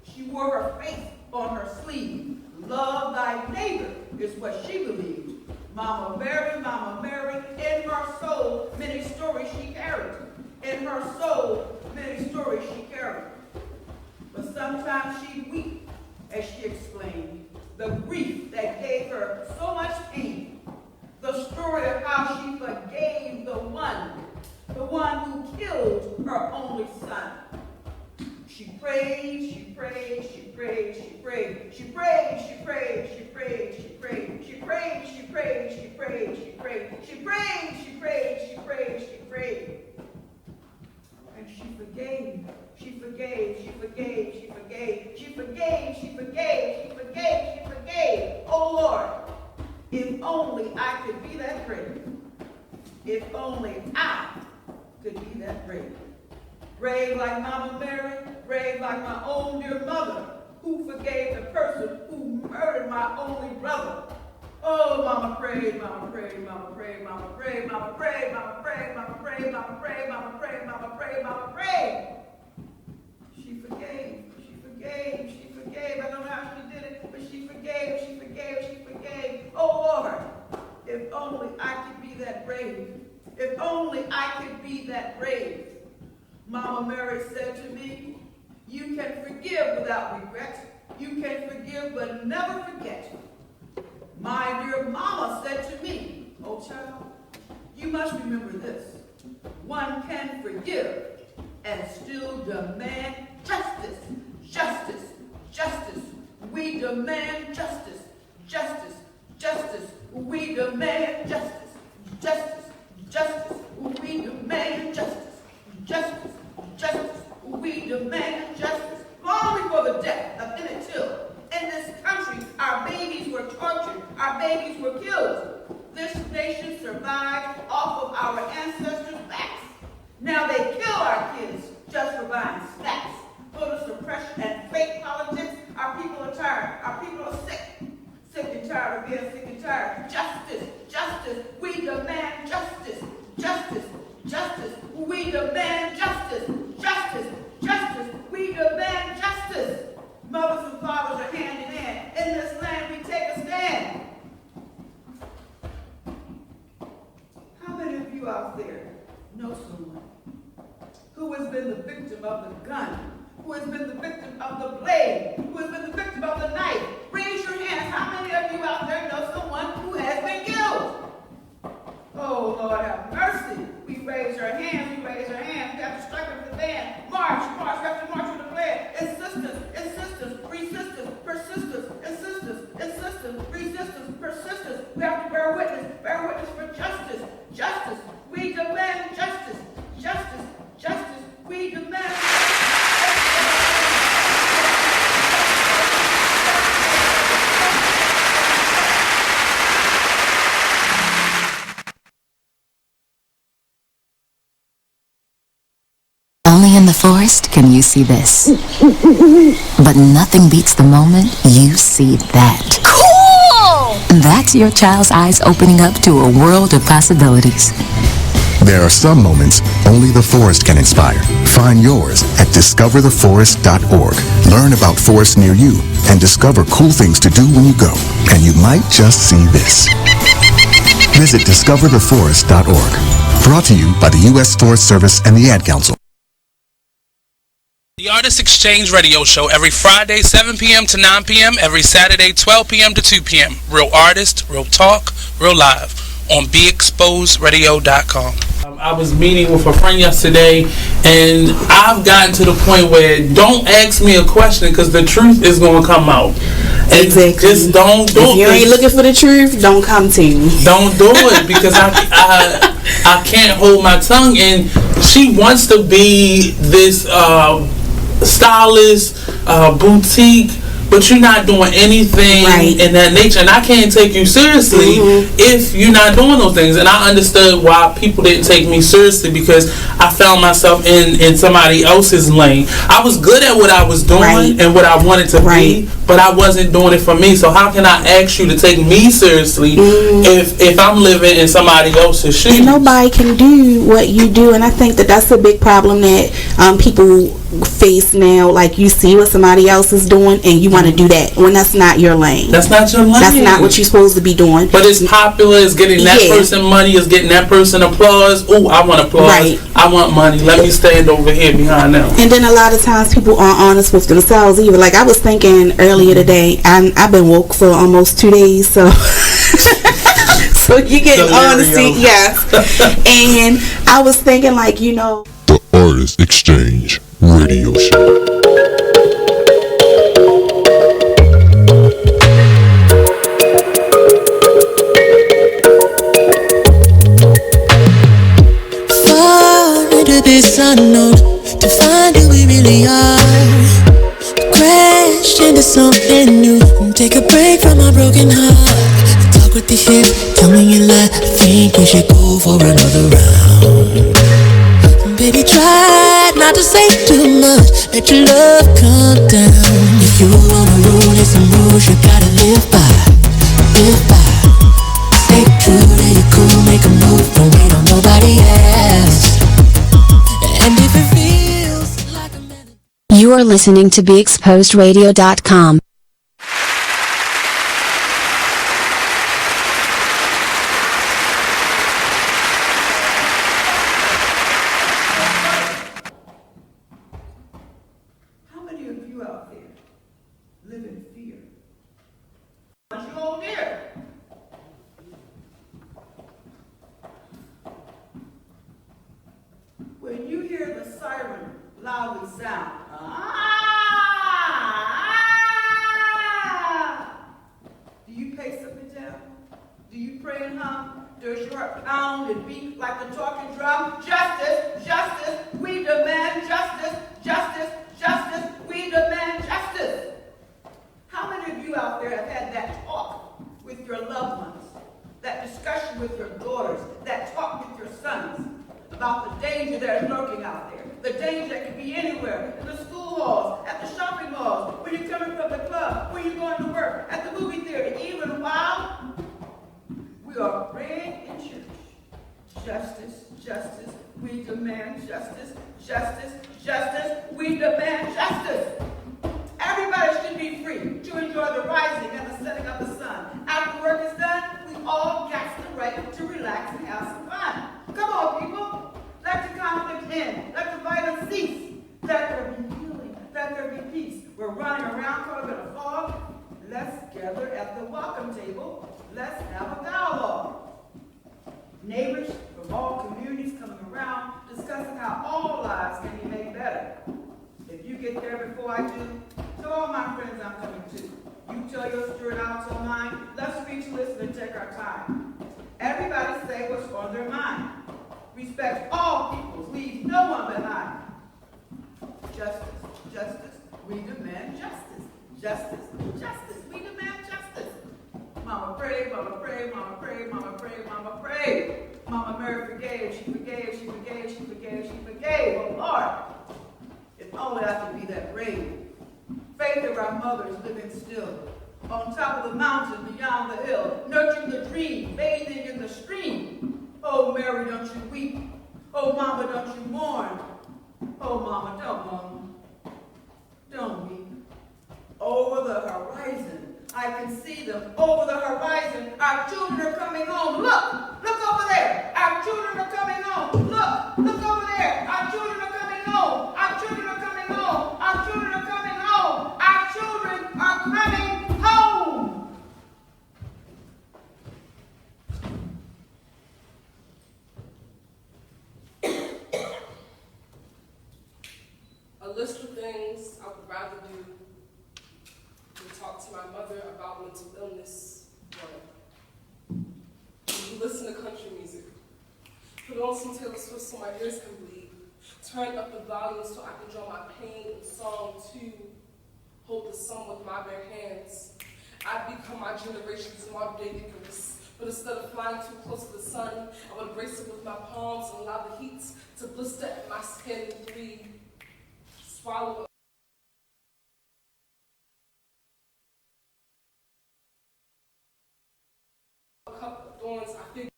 She wore her faith on her sleeve. Love thy neighbor is what she believed. Mama Mary, in her soul, many stories she carried. In her soul, many stories she carried. But sometimes she'd weep as she explained the grief that gave her so much pain. The story of how she forgave the one who killed her only son. She prayed, she prayed, she prayed, she prayed, she prayed, she prayed, she prayed, she prayed, she prayed, she prayed, she prayed, she prayed, she prayed, she prayed, she prayed, she prayed. And she forgave, she forgave, she forgave, she forgave, she forgave, she forgave, she forgave, she forgave. Oh Lord, if only I could be that brave. If only I could be that brave. Brave like Mama Mary, brave like my own dear mother, who forgave the person who murdered my only brother. Oh, Mama prayed, Mama prayed, Mama prayed, Mama prayed, Mama prayed, Mama prayed, Mama prayed, Mama prayed, Mama prayed, Mama prayed, Mama prayed. She forgave, she forgave, she forgave. I don't know how she did it, but she forgave, she forgave, she forgave. Oh, Lord, if only I could be that brave. If only I could be that brave. Mama Mary said to me, you can forgive without regret. You can forgive but never forget. My dear mama said to me, oh child, you must remember this. One can forgive and still demand justice. Justice, justice. We demand justice. Justice, justice. We demand justice. Justice, justice. We demand justice. Justice, justice, we demand justice. Long before the death of Emmett Till, in this country, our babies were tortured, our babies were killed. This nation survived off of our ancestors' backs. Now they kill our kids just for buying snacks. Voter suppression and fake politics, our people are tired, our people are sick. Sick and tired of being sick and tired. Justice, justice, we demand justice. Justice, justice, we demand justice. Justice, justice, we demand justice. Mothers and fathers are hand in hand. In this land we take a stand. How many of you out there know someone who has been the victim of the gun, who has been the victim of the blade, who has been the victim of the knife? Raise your hands. How many of you out there know someone who has been killed? Oh, Lord have mercy. We raise our hands, we raise our hands. We have to strike up the band. March, march, we have to march with the flag. Insistence, insistence, resistance, persistence, insistence, insistence, resistance, persistence. We have to bear witness for justice. Justice, we demand justice. Justice, justice, we demand justice. Only in the forest can you see this. But nothing beats the moment you see that. Cool! That's your child's eyes opening up to a world of possibilities. There are some moments only the forest can inspire. Find yours at discovertheforest.org. Learn about forests near you and discover cool things to do when you go. And you might just see this. Visit discovertheforest.org. Brought to you by the U.S. Forest Service and the Ad Council. The Artist Exchange Radio Show every Friday, 7 p.m. to 9 p.m., every Saturday, 12 p.m. to 2 p.m. Real artist, real talk, real live on BeExposedRadio.com. I was meeting with a friend yesterday, and I've gotten to the point where don't ask me a question because the truth is going to come out. Exactly. Just don't do it. If you ain't looking for the truth, don't come to me. Don't do it because I can't hold my tongue. And she wants to be this stylist, boutique, but you're not doing anything in that nature, and I can't take you seriously if you're not doing those things. And I understood why people didn't take me seriously, because I found myself in somebody else's lane. I was good at what I was doing and what I wanted to be, but I wasn't doing it for me. So how can I ask you to take me seriously if I'm living in somebody else's shoes? And nobody can do what you do, and I think that that's a big problem that people face now. Like, you see what somebody else is doing and you want to do that when that's not your lane. That's not your lane. That's not what you're supposed to be doing. But it's popular, it's getting that person money, it's getting that person applause. Oh, I want applause. I want money. Let me stand over here behind them. And then a lot of times people aren't honest with themselves either. Like, I was thinking earlier today, I've been woke for almost 2 days, so so you get honesty, and I was thinking, like, The Artist Exchange Radio Show. Far into this unknown to find who we really are. Crash into something new and take a break from our broken heart. Talk with the hip, tell me you like. I think we should go for another round. Baby, try not to say too much. Let your love come down. If you wanna rule, there's some rules you gotta live by. Live by. Stay true to your cool, make a move, don't wait on nobody else. And if it feels like a minute. You are listening to BeExposedRadio.com. When you hear the siren loudly sound, do you pace up and down? Do you pray and hum? Does your heart pound and beat like a talking drum? Justice, justice, we demand justice, justice, justice, we demand justice. How many of you out there have had that talk with your loved ones, that discussion with your daughters, that talk with your sons about the danger that is lurking out there, the danger that can be anywhere, in the school halls, at the shopping malls, when you're coming from the club, when you're going to work, at the movie theater, even while we are praying in church. Justice, justice, we demand justice, justice, justice, we demand justice. Everybody should be free to enjoy the rising and the setting of the sun. After work is done, we all got the right to relax and have some fun. Come on, people. Let the conflict end. Let the violence cease. Let there be healing. Let there be peace. We're running around caught up in a fog. Let's gather at the welcome table. Let's have a dialogue. Neighbors from all communities coming around discussing how all lives can be made better. If you get there before I do, tell all my friends I'm coming too. You tell your story, I'll tell mine. Let's reach, listen, and take our time. Everybody say what's on their mind. Respect all peoples, leave no one behind. Justice, justice, we demand justice. Justice, justice, we demand justice. Mama pray, mama pray, mama pray, mama pray, mama pray. Mama Mary forgave, she forgave, she forgave, she forgave, she forgave. Oh Lord, if only I could be that brave. Faith of our mothers living still, on top of the mountain beyond the hill, nurturing the dream, bathing in the stream. Oh, Mary, don't you weep. Oh, Mama, don't you mourn. Oh, Mama, don't moan. Don't weep. Over the horizon, I can see them. Over the horizon, our children are coming home. Look, look over there. Our children are coming home. Look over there. Our children are coming home. Our children are coming home. Our children are coming home. Our children are coming home. A list of things I would rather do than talk to my mother about mental illness. Listen to country music. Put on some Taylor Swift so my ears can bleed. Turn up the volume so I can draw my pain in song too. hold the sun with my bare hands. I'd become my generation's Mark Day Icarus, but instead of flying too close to the sun, I would embrace it with my palms and allow the heat to blister at my skin and breathe. Swallow a cup of thorns. I figured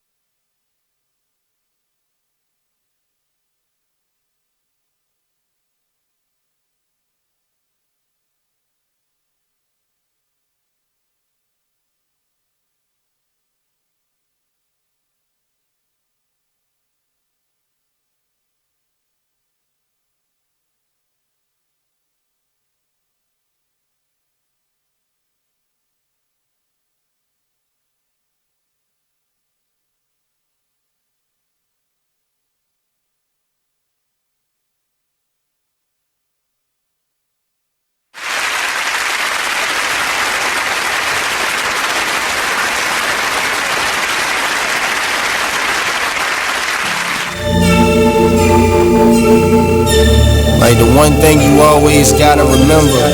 Like the one thing you always gotta remember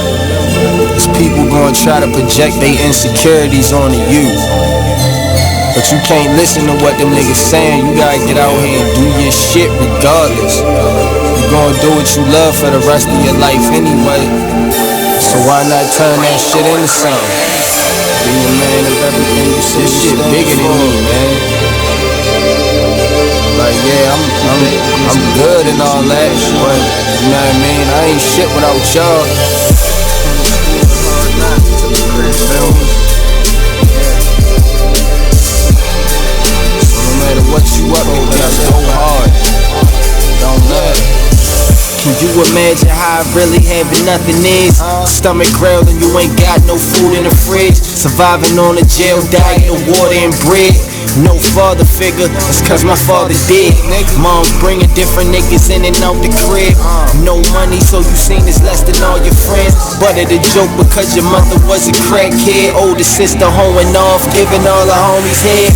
is people gonna try to project their insecurities onto you. But you can't listen to what them niggas saying. You gotta get out here and do your shit regardless. You gonna do what you love for the rest of your life anyway. So why not turn that shit into something? Be a man of everything you say. This shit bigger than me, man. Like yeah, I'm good and all that, but you know what I mean? I ain't shit without y'all. So no matter what you up to, just go hard. Don't matter. Can you imagine how I really having nothing is? Stomach growling, you ain't got no food in the fridge. Surviving on a jail diet of water and bread. No father figure, it's cause my father dead. Moms bringing different niggas in and out the crib. No money, so you seen it's less than all your friends. But it a joke because your mother was a crackhead. Older sister hoeing off, giving all the homies head.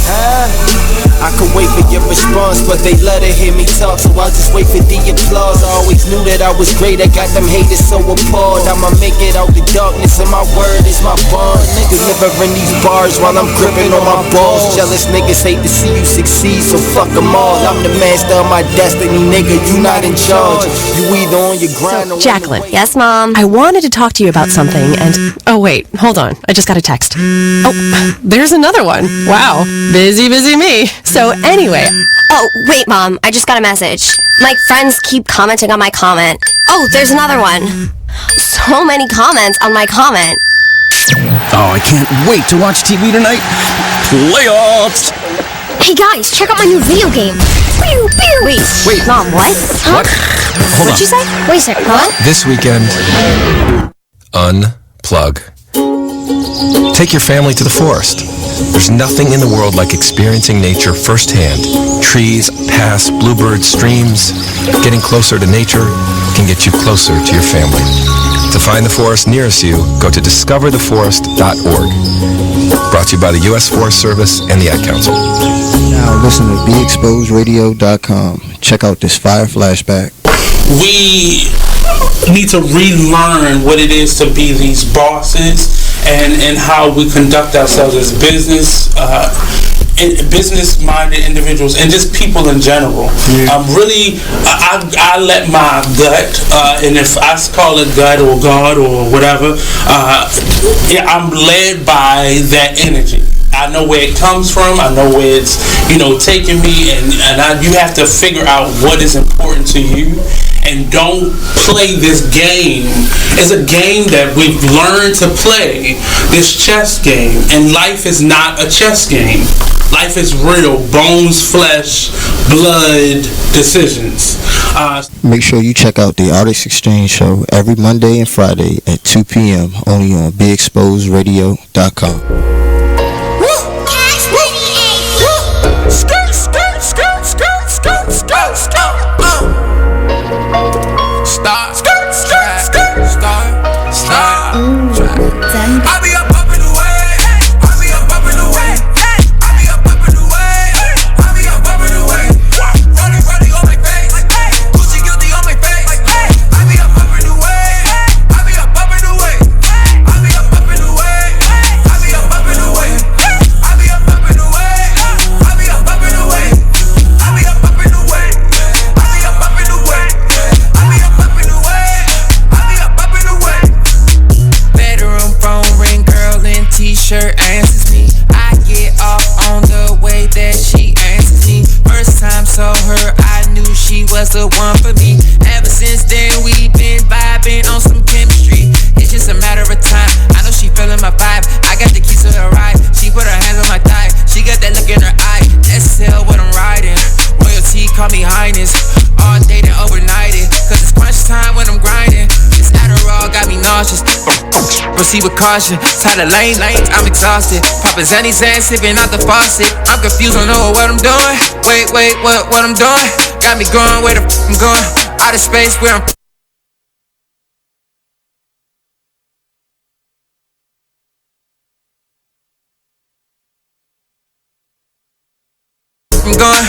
I could wait for your response, but they love to hear me talk, so I'll just wait for the applause. I always knew that I was great, I got them haters so appalled. I'ma make it out the darkness, and my word is my bond. Niggas delivering these bars while I'm gripping on my balls. Jealous niggas hate to see you succeed, so fuck them all. I'm the master of my destiny, nigga, you not in charge. You either on your grind or Jacqueline. Yes, Mom? I wanted to talk to you about something, and... Oh, wait, hold on. I just got a text. Oh, there's another one. Wow. Busy me. So, anyway... Oh, wait, Mom. I just got a message. My friends keep commenting on my comment. Oh, there's another one. So many comments on my comment. Oh, I can't wait to watch TV tonight. Playoffs! Hey, guys, check out my new video game. Pew, pew. Wait, Mom, what? Huh? What? Hold What'd you say? Wait a sec, huh? This weekend, unplug. Take your family to the forest. There's nothing in the world like experiencing nature firsthand. Trees, paths, bluebirds, streams. Getting closer to nature can get you closer to your family. To find the forest nearest you, go to discovertheforest.org. Brought to you by the U.S. Forest Service and the Ad Council. Now listen to BeExposedRadio.com. Check out this fire flashback. We need to relearn what it is to be these bosses and how we conduct ourselves as business-minded individuals and just people in general. I let my gut, and if I call it gut or God or whatever, I'm led by that energy. I know where it comes from. I know where it's, taking me, and you have to figure out what is important to you. And don't play this game. It's a game that we've learned to play, this chess game. And life is not a chess game. Life is real. Bones, flesh, blood, decisions. Make sure you check out the Artist Exchange Show every Monday and Friday at 2 p.m. only on BeExposedRadio.com. Proceed with caution, tired of lanes, I'm exhausted. Poppin' Zanny's ass, sipping out the faucet. I'm confused, don't know what I'm doing. Wait, what I'm doing? Got me going where the I'm going. Out of space where I'm going.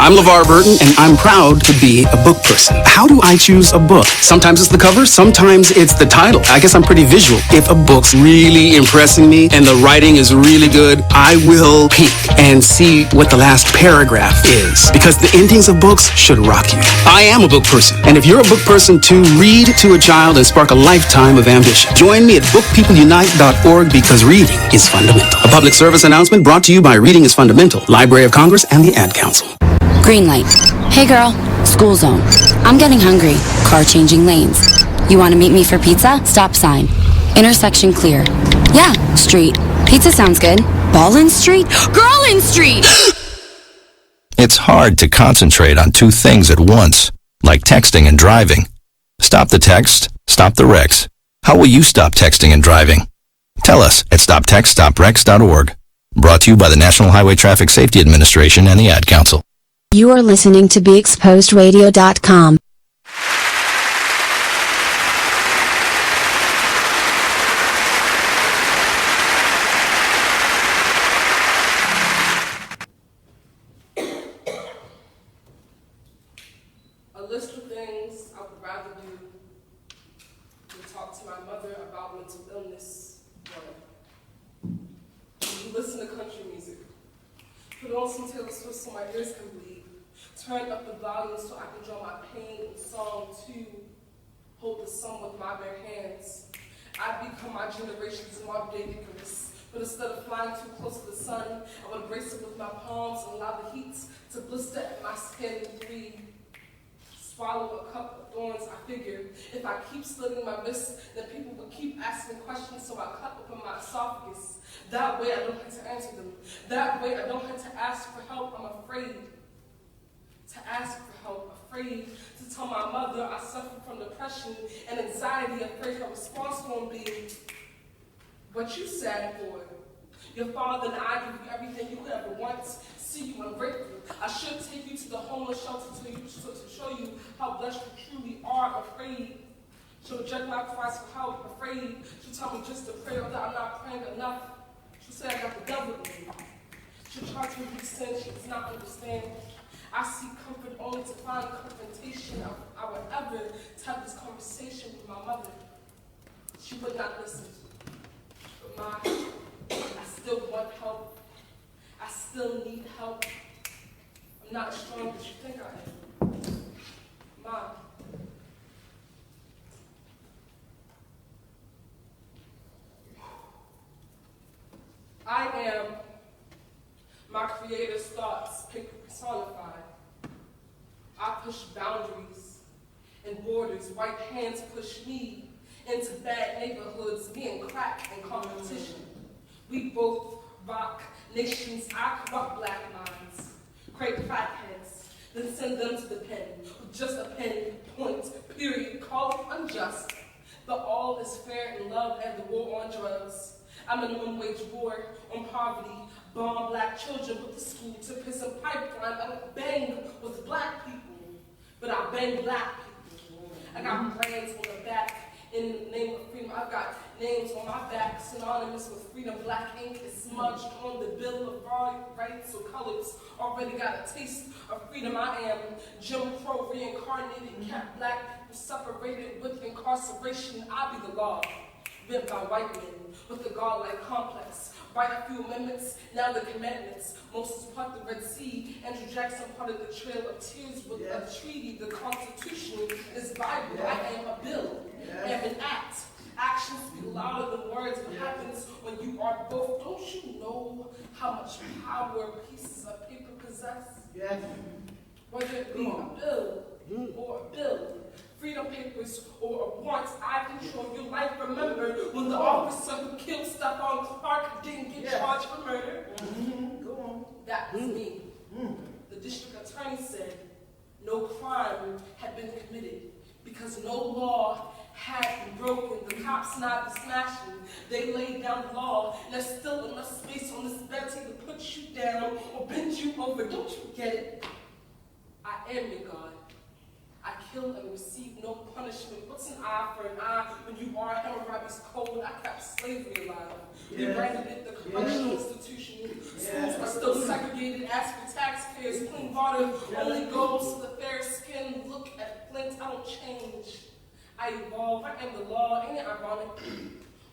I'm LeVar Burton, and I'm proud to be a book person. How do I choose a book? Sometimes it's the cover, sometimes it's the title. I guess I'm pretty visual. If a book's really impressing me and the writing is really good, I will peek and see what the last paragraph is, because the endings of books should rock you. I am a book person, and if you're a book person too, read to a child and spark a lifetime of ambition. Join me at bookpeopleunite.org, because reading is fundamental. A public service announcement brought to you by Reading is Fundamental, Library of Congress, and the Ad Council. Green light. Hey girl, school zone. I'm getting hungry. Car changing lanes. You want to meet me for pizza? Stop sign. Intersection clear. Yeah, street. Pizza sounds good. Ballin' Street? Girlin' Street! It's hard to concentrate on two things at once, like texting and driving. Stop the text, stop the wrecks. How will you stop texting and driving? Tell us at stoptextstopwrecks.org. Brought to you by the National Highway Traffic Safety Administration and the Ad Council. You are listening to BeExposedRadio.com. A list of things I would rather do than talk to my mother about mental illness. When you listen to country music, put on some Taylor Swift so my ears can bleed. Turn up the volume so I can draw my pain in song too. Hold the sun with my bare hands. I've become my generation's Mark David Icarus. But instead of flying too close to the sun, I would embrace it with my palms and allow the heat to blister at my skin in 3. Swallow a cup of thorns, I figure. If I keep slitting my wrists, then people will keep asking questions, so I cut open my esophagus. That way I don't have to answer them. That way I don't have to ask for help. I'm afraid to ask for help, afraid to tell my mother I suffer from depression and anxiety, afraid her response won't be, "What you sad for? Your father and I give you everything you could ever want. See you ungrateful. I should take you to the homeless shelter to show you how blessed you truly are." Afraid she'll reject my cries for help. Afraid she'll tell me just to pray, or that I'm not praying enough. She'll say I got the devil in me. She'll try to rebuke sin she does not understand. I seek comfort only to find confrontation. I would ever have this conversation with my mother. She would not listen. But I still want help. I still need help. I'm not as strong as you think I am. Mom. I am my creator's thoughts personified. I push boundaries and borders. White hands push me into bad neighborhoods, me and crack and competition. We both rock nations. I corrupt black minds, create crackheads, then send them to the pen with just a pen, point, period. Call it unjust, but all is fair in love and the war on drugs. A minimum wage war on poverty, bomb black children, put the school to prison pipeline. I don't bang with black people, but I bang black people. I got brands on the back in the name of freedom. I've got names on my back synonymous with freedom. Black ink is smudged on the bill of rights, so colors already got a taste of freedom. I am Jim Crow reincarnated, kept black people separated with incarceration. I be the law, bent by white men with a godlike complex. Write a few amendments, now the commandments. Moses part the Red Sea, Andrew Jackson parted the Trail of Tears with a treaty. The Constitution is Bible. I am a bill, I am an act. Actions speak louder than words. What happens when you are both? Don't you know how much power pieces of paper possess? Whether it be a bill or a bill, freedom papers or warrants, I control your life. Remember when the officer who killed Stephon Clark didn't get charged for murder? That was me. The district attorney said, no crime had been committed, because no law had been broken. The cops not smashing, they laid down the law, and there's still enough space on this bed to put you down or bend you over. Don't you get it? I am your God. I kill and receive no punishment. What's an eye for an eye when you are Hammurabi's code? I kept slavery alive. We branded it the correctional institution. Schools are still segregated. Ask for taxpayers. Clean water only goes to the fair skin. Look at Flint. I don't change. I evolve. I am the law. Ain't it ironic?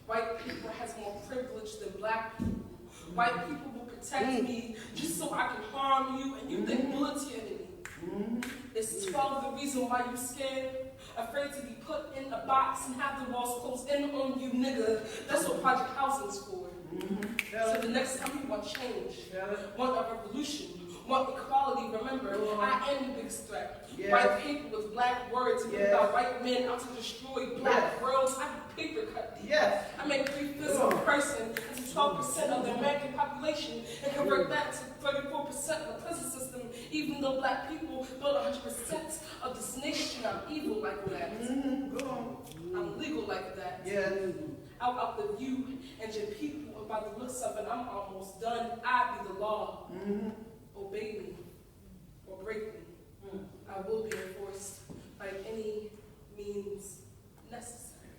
White people has more privilege than black people. White people will protect me just so I can harm you, and you think bullets your enemy. Is 12 the reason why you scared? Afraid to be put in a box and have the walls closed in on you, nigga. That's what Project Housing's for. So the next time you want change, want a revolution, want equality, remember, I am the biggest threat. White paper with black words about white men out to destroy black girls. I do paper cut these. I make 3/5 of a person into 12% of the American population and convert that to 34% of the prison system. Even though black people build 100% of this nation, I'm evil like that. I'm legal like that. I'll outlive you and your people, and by the looks of it, I'm almost done. I be the law. Obey me or break me. I will be enforced by any means necessary.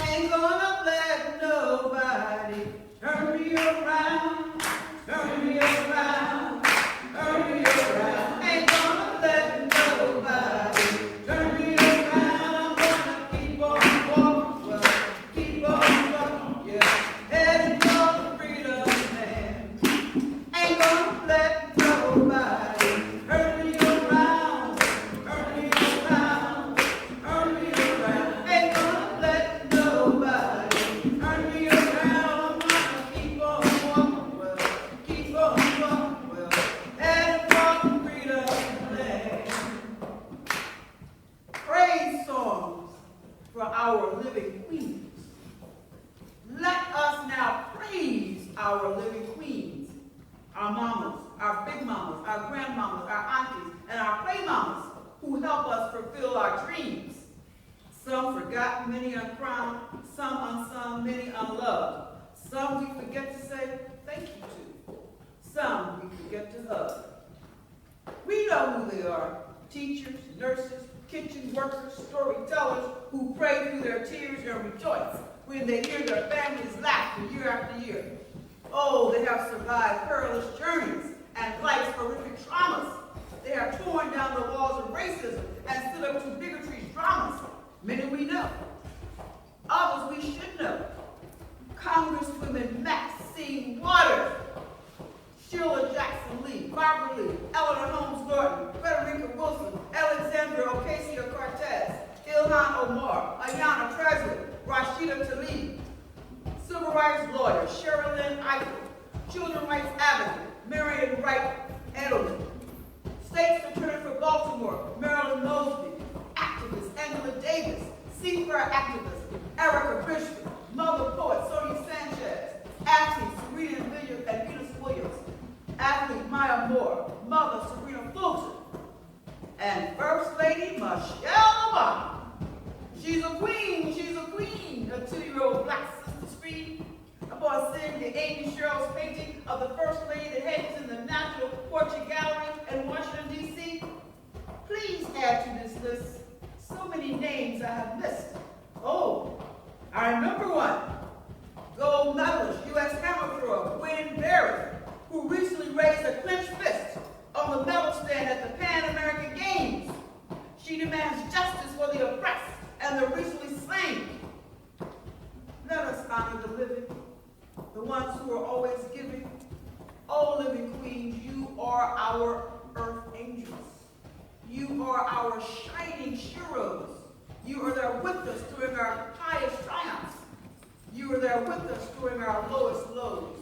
Ain't gonna let nobody turn me around, turn me around, turn me around. Ain't gonna let nobody turn me around. I'm gonna keep on walking, well, keep on walking, yeah, heading for the freedom land. Ain't gonna let nobody turn me around, turn me around, turn me around. Ain't gonna let nobody turn me around. I'm gonna keep on walking, well, keep on walking, well, heading for the freedom land. Praise songs for our living queens. Let us now praise our living queens, our mamas, our big mamas, our grandmamas, our aunties, and our play mamas who help us fulfill our dreams. Some forgotten, many uncrowned, some unsung, many unloved. Some we forget to say thank you to. Some we forget to hug. We know who they are: teachers, nurses, kitchen workers, storytellers who pray through their tears and rejoice when they hear their families laugh year after year. Oh, they have survived perilous journeys and life's horrific traumas. They have torn down the walls of racism and stood up to bigotry's dramas. Many we know. Others we should know. Congresswomen Maxine Waters, Sheila Jackson Lee, Barbara Lee, Eleanor Holmes Norton, Frederica Wilson, Alexandra Ocasio-Cortez, Ilhan Omar, Ayanna Pressley, Rashida Tlaib, civil rights lawyer Sherilyn Ifill, children's rights advocate Marion Wright Edelman, State's Attorney for Baltimore Marilyn Mosby, activist Angela Davis, seafarer activist Erica Bishop, mother poet Sonia Sanchez, athlete Serena Williams and Venus Williams, athlete Maya Moore, mother Serena Fulton, and First Lady Michelle Obama. She's a queen, a 2-year-old black sister scream upon seeing the Amy Sherrills painting of the First Lady that hangs in the National Portrait Gallery in Washington, D.C. Please add to this list. So many names I have missed. Oh, I remember one. Gold medalist, U.S. hammer thrower, Gwen Berry, who recently raised a clenched fist on the medal stand at the Pan American Games. She demands justice for the oppressed and the recently slain. Let us honor the living, the ones who are always giving. Oh, living queens, you are our earth angels. You are our shining heroes. You are there with us during our highest triumphs. You are there with us during our lowest lows.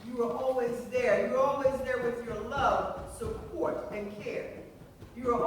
You are always there. You're always there with your love, support, and care. You are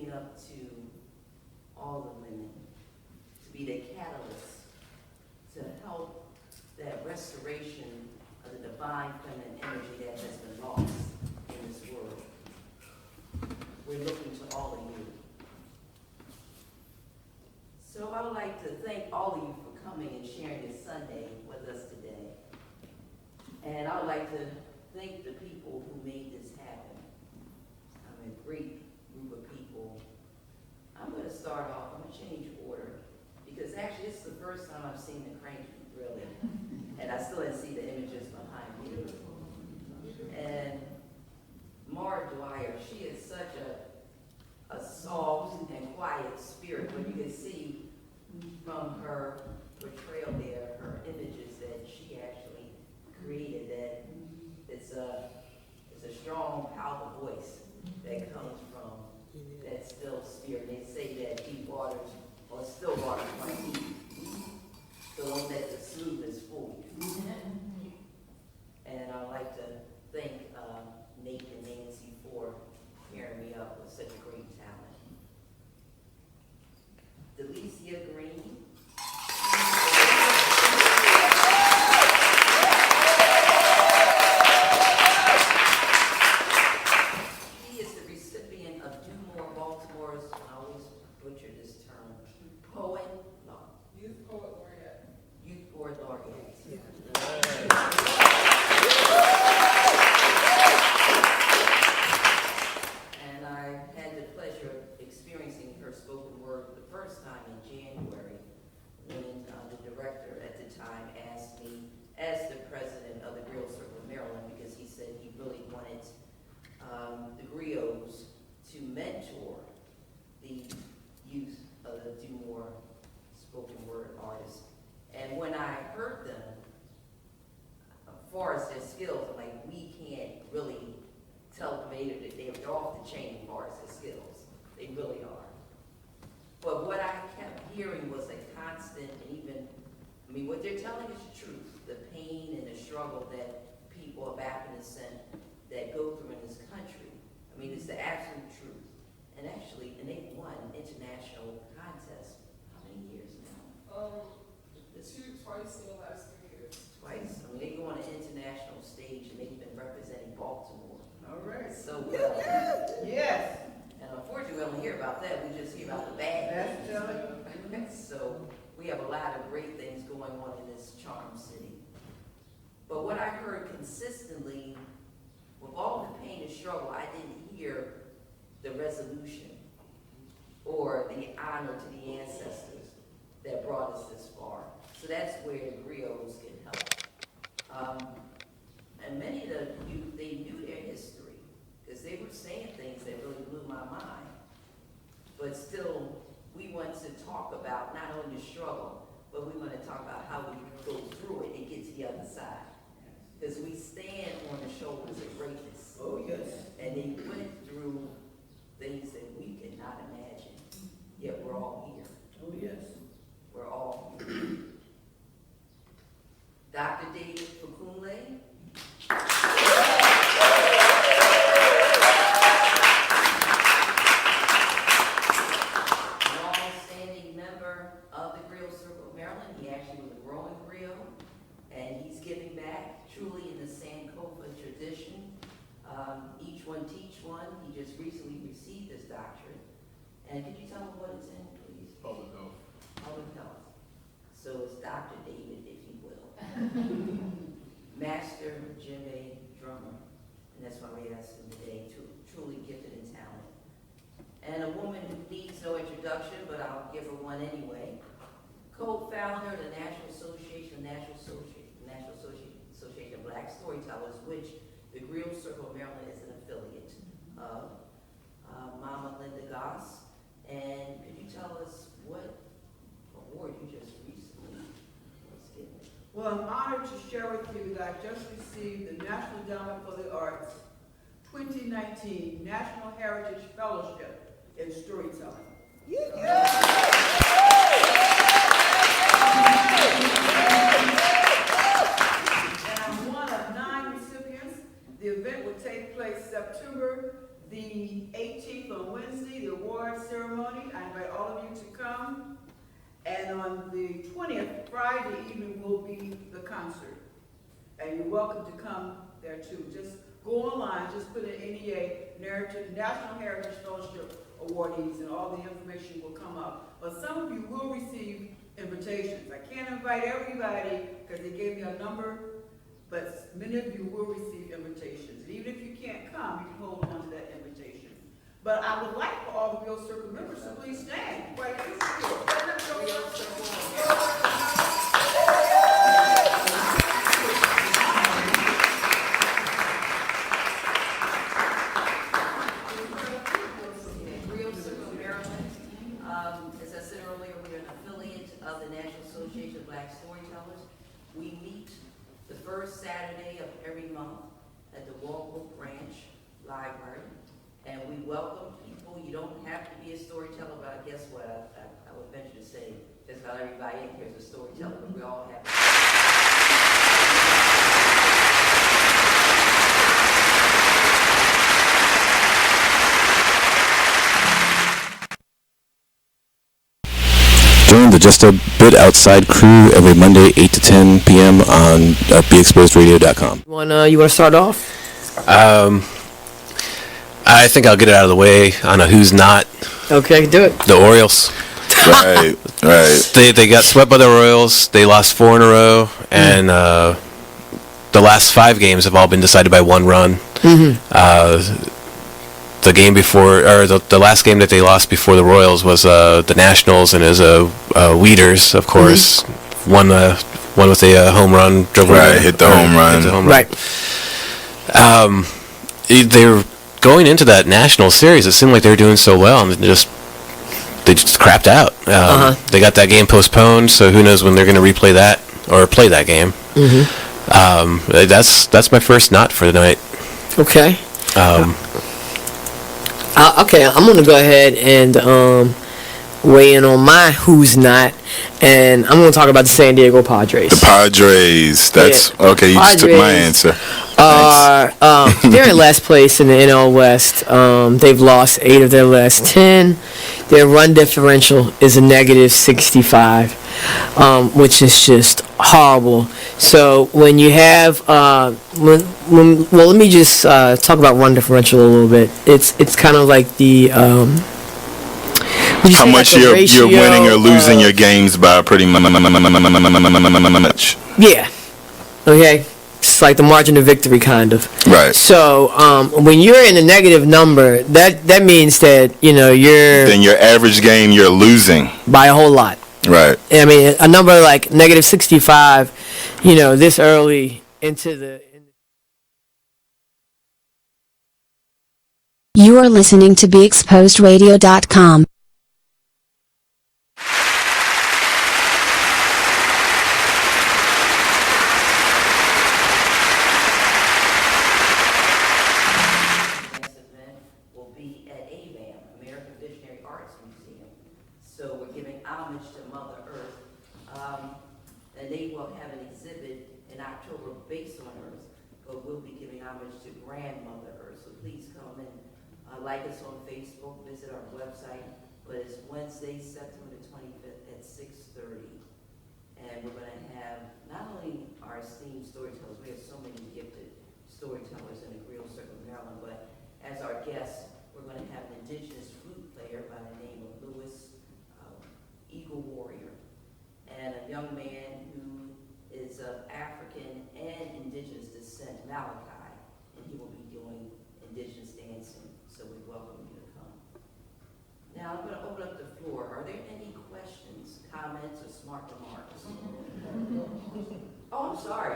looking up to all the women to be the catalyst to help that restoration of the divine feminine energy that has been lost in this world. We're looking to all of you. So I would like to thank all of you for coming and sharing this Sunday with us today. And I would like to thank the people who made this happen. I'm a great group of people. I'm going to start off, I'm going to change order, because actually it's the first time I've seen the cranky, really. And I still didn't see the images behind me. And Mara Dwyer, she is such a soft and quiet spirit, but you can see from her portrayal there, her images that she actually created, that it's a strong, powerful voice that comes from that still spirit. They say that deep waters or still waters run deep. So don't let the smoothness fool you. And I'd like to thank Nate and Nancy for pairing me up with such a great talent. Delicia Green. She is the recipient of Do More Baltimore's, I always butcher this term, poet, no. Youth Poet Laureate. Youth Poet Laureate. And I had the pleasure of experiencing her spoken word for the first time in January when the director at the time asked me, as the president of the Griot Circle of Maryland, because he said he really wanted the griots to mentor the youth of the Do More spoken word artists. And when I heard them, as far as their skills, I'm like, we can't really tell them that they're off the chain as far as their skills. They really are. But what I kept hearing was a constant, and even, I mean, what they're telling is the truth. The pain and the struggle that people of African descent that go through in this country. I mean, it's the absolute truth. And actually, and they've won international contests. How many years now? Twice in the last 3 years. Twice. I mean, they go on an international stage and they've been representing Baltimore. All right. So well. Yes. And unfortunately, we don't hear about that. We just hear about the bad. So we have a lot of great things going on in this charmed city. But what I heard consistently, with all the pain and struggle, I didn't hear the resolution or the honor to the ancestors that brought us this far. So that's where the griots can help. And many of the youth, they knew their history because they were saying things that really blew my mind. But still, we want to talk about not only the struggle, but we want to talk about how we go through it and get to the other side. Because we stand on the shoulders of greatness. Oh, yes. And they went through things that we cannot imagine. Yet we're all here. Oh, yes. We're all here. Dr. David Fakunle. Long-standing member of the Griot Circle of Maryland. He actually was a growing griot, and he's giving back truly in the Sankofa tradition. Each one teach one. He just recently received his doctorate. And could you tell me what it's in, please? Public health. Public health. So it's Dr. David, if you will. Master djembe drummer. And that's why we asked him today, truly gifted in talent. And a woman who needs no introduction, but I'll give her one anyway. Co-founder of the National Association of Black Storytellers, which the Griot Circle of Maryland is an affiliate of. Mama Linda Goss. And could you tell us what award you just recently was given? Well, I'm honored to share with you that I just received the National Endowment for the Arts 2019 National Heritage Fellowship in Storytelling. And I'm one of 9 recipients. The event will take place September the 18th on Wednesday. The awards come. And on the 20th, Friday evening, will be the concert. And you're welcome to come there too. Just go online, just put in NEA, National Heritage Fellowship Awardees, and all the information will come up. But some of you will receive invitations. I can't invite everybody because they gave me a number, but many of you will receive invitations. And even if you can't come, you can hold on to that invitation. But I would like for all the Real Circle members to please stand. Quite a few people. Real Circle Maryland. As I said earlier, we're an affiliate of the National Association of Black Storytellers. We meet the first Saturday of every month at the Walbrook Branch Library. And we welcome people. You don't have to be a storyteller, but I guess what I would venture to say, just about everybody in here is a storyteller, but we all have. Join the Just a Bit Outside crew every Monday, 8 to 10 p.m. on BeExposedRadio.com. You want to start off? I think I'll get it out of the way on a who's not. Okay, do it. The Orioles. Right. They got swept by the Royals. They lost 4 in a row, and the last 5 games have all been decided by 1 run. The game before, or the last game that they lost before the Royals was the Nationals, and it was Weeders, of course, won with a home run. Hit the home run. Right. They were going into that national series. It seemed like they were doing so well, and they just crapped out. They got that game postponed, so who knows when they're going to replay that or play that game. That's my first not for the night. Okay. Okay, I'm going to go ahead and weigh in on my who's not, and I'm going to talk about the San Diego Padres. The Padres. That's okay. You just took my answer. They're in last place in the NL West. They've lost 8 of their last 10. Their run differential is a negative 65, which is just horrible. So when you have, well, let me just talk about run differential a little bit. It's kind of like the how much you're winning or losing your games by pretty much. Yeah. Okay. It's like the margin of victory, kind of. Right. So when you're in a negative number, that means that you're. Then your average game you're losing by a whole lot. Right. I mean, a number like negative 65, this early into the. You are listening to BeExposedRadio.com. Like us on Facebook, visit our website, but it's Wednesday, September the 25th at 6:30. And we're going to have not only our esteemed storytellers, we have so many gifted storytellers in the Real Circle of Maryland, but as our guests, we're going to have an indigenous flute player by the name of Lewis, Eagle Warrior, and a young man who is of African and indigenous descent, Malachi, and he will be doing indigenous dancing. So we welcome you to come. Now I'm going to open up the floor. Are there any questions, comments, or smart remarks? Oh, I'm sorry.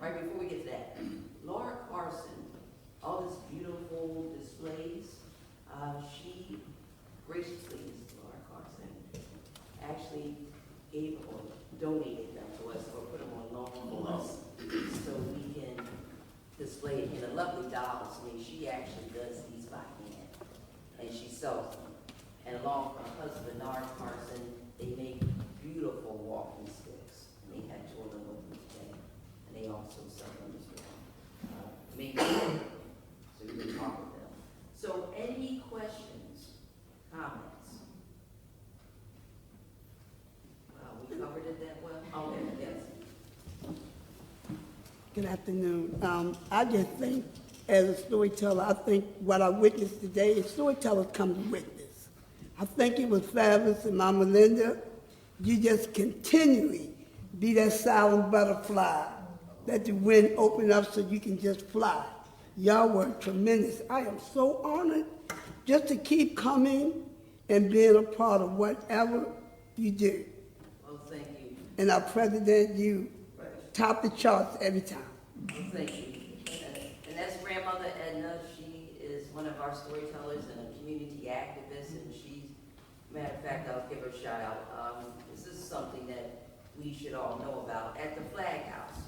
Right before we get to that, Laura Carson, all this beautiful displays, she graciously, Laura Carson, actually gave or donated them to us or put them on loan for us so we can display it in a lovely dolls. I mean, she actually does these by hand, and she sells them. And along with her husband, Nard Carson, they make beautiful walking sticks. And they had 2 of them open today, and they also sell them as well. Maybe so you can talk with them. So any questions, comments? Good afternoon. I just think, as a storyteller, I think what I witnessed today is storytellers come to witness. I think it was fabulous, and Mama Linda, you just continually be that silent butterfly that the wind opened up so you can just fly. Y'all were tremendous. I am so honored just to keep coming and being a part of whatever you do. Well, thank you. And our president, you top the charts every time. Well, thank you. And that's grandmother Edna. She is one of our storytellers and a community activist, and she's, matter of fact, I'll give her a shout out. This is something that we should all know about. At the Flag House,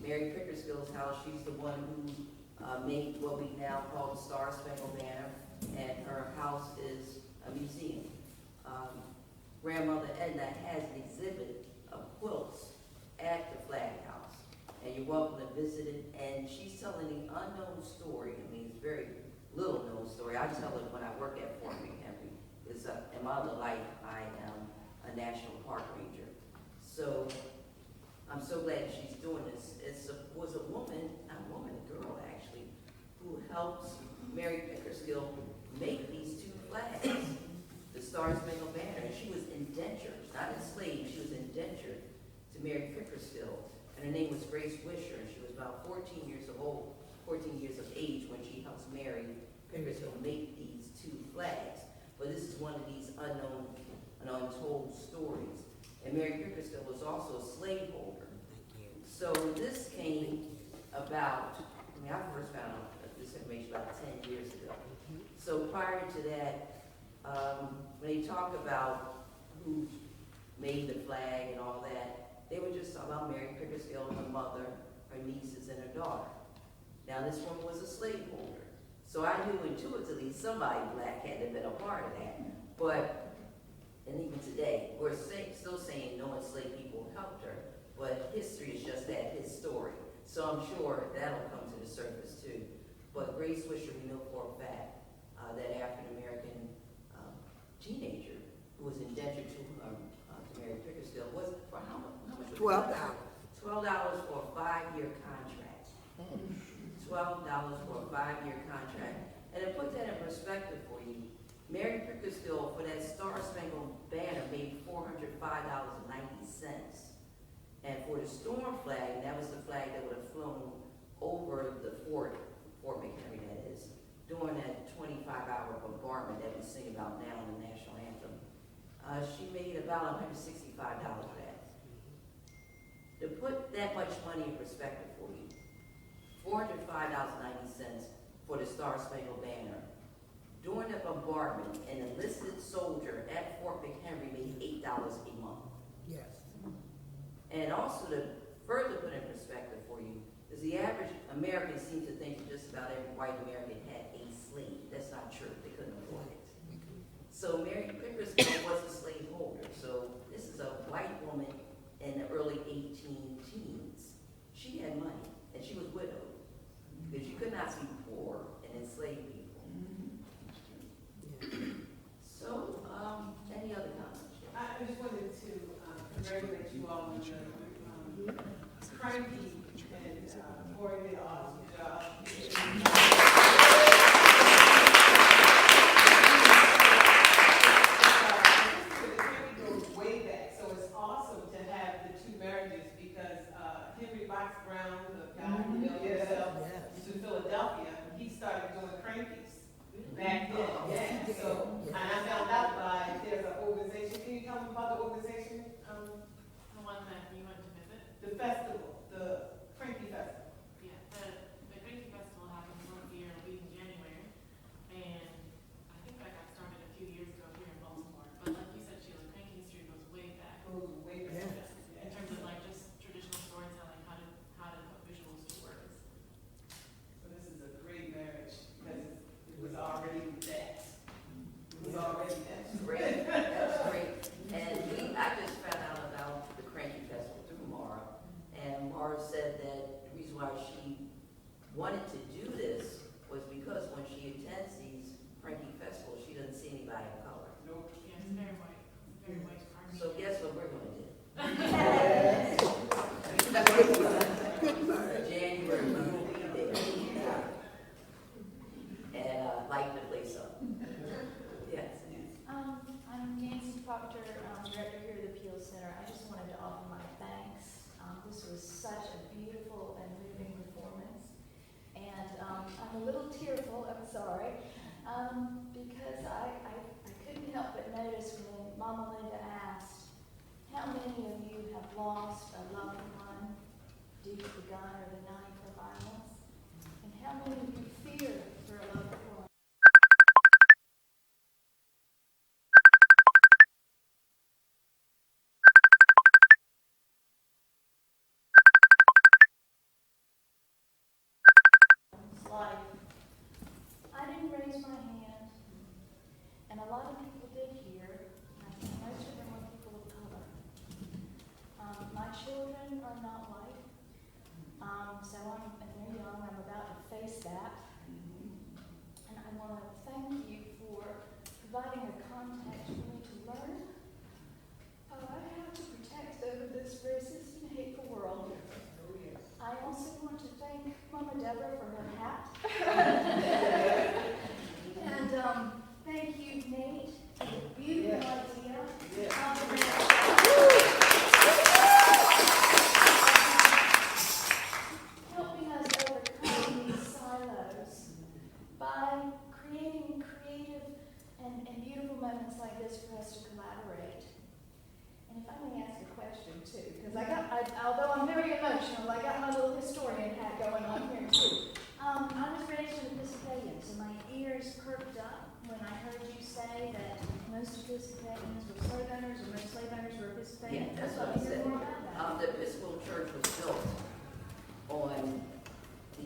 Mary Pickersgill's house, she's the one who made what we now call the Star Spangled Banner, and her house is a museum. Grandmother Edna has an exhibit of quilts at the Flag House, and you're welcome to visit it. And she's telling the unknown story. I mean, it's very little known story. I tell it when I work at Fort McHenry. It's in my other life, I am a national park ranger. So I'm so glad she's doing this. Was a woman, a girl actually, who helped Mary Pickersgill make these two flags, the Star Spangled Banner. And she was indentured, not enslaved, she was indentured to Mary Pickersgill. And her name was Grace Wisher, and she was about 14 years of age when she helps Mary Pickersgill make these two flags. But this is one of these unknown and untold stories. And Mary Pickersgill was also a slaveholder. So this came about, I first found out this information about 10 years ago. So prior to that, when they talk about who made the flag and all that, they were just talking about Mary Pickersgill, her mother, her nieces, and her daughter. Now this woman was a slaveholder. So I knew intuitively somebody black had to have been a part of that. But, and even today, we're still saying no enslaved people helped her, but history is just that, his story. So I'm sure that'll come to the surface too. But Grace Wisher, we know for a fact that African-American teenager who was indentured to Mary Pickersgill was for how much? $12. $12 for a 5-year contract. $12 for a 5-year contract. And to put that in perspective for you, Mary Pickersgill, for that Star Spangled Banner, made $405.90. And for the Storm flag, that was the flag that would have flown over the Fort McHenry, that is, during that 25-hour bombardment that we sing about now in the national anthem. She made about $165 for that. To put that much money in perspective for you, $405.90 for the Star Spangled Banner. During the bombardment, an enlisted soldier at Fort McHenry made $8 a month. Yes. And also to further put in perspective for you, is the average American seems to think that just about every white American had a slave. That's not true. They couldn't afford it. So Mary Pickersgill was a slaveholder. So this is a white woman in the early 18 teens. She had money, and she was widowed, because you could not be poor and enslave people. So, any other comments? I just wanted to congratulate you all on the cranky and Corey did an awesome job. Goes way back, so it's awesome to have the two marriages because Henry Box Brown, the guy who built himself to Philadelphia, he started doing crankies back then. Yeah. So, and I found out by there's an organization. Can you tell me about the organization? The one that you went to visit? The festival, the Cranky Festival. Yeah, the Cranky Festival happens once a year, in January, and I think that got started a few years ago here in Baltimore. But like you said, Sheila, Cranky history goes way back. Goes way back. In terms of like just traditional storytelling, how to put visuals to words. So this is a great marriage because it was already that. It was already that. Great. That was great. And I just found out about the Cranky Festival through Mara, and Proctor, director here at the Appeals Center. I just wanted to offer my thanks. This was such a beautiful and moving performance. And I'm a little tearful, I'm sorry, because I couldn't help but notice when Mama Linda asked, how many of you have lost a loved one due to the gun or the knife or violence? And how many of you fear for a loved one? Life. I didn't raise my hand, and a lot of people did here. I think most of them were people of color. My children are not white, so and they're young. I'm about to face that, and I want to thank you for providing a context for me to learn how to protect over this racist and hateful world. I also want to thank Mama Deborah for her hat. And thank you, Nate, for the beautiful idea. Helping us overcome these silos by creating creative and beautiful moments like this for us to collaborate. And if I may ask a question too, because although I'm very emotional, I got my little historian hat going on here too. I was raised an Episcopalian, so my ears perked up when I heard you say that most Episcopalians were slave owners, or most slave owners were Episcopalians. Yeah, that's what I said. More about that. The Episcopal Church was built on the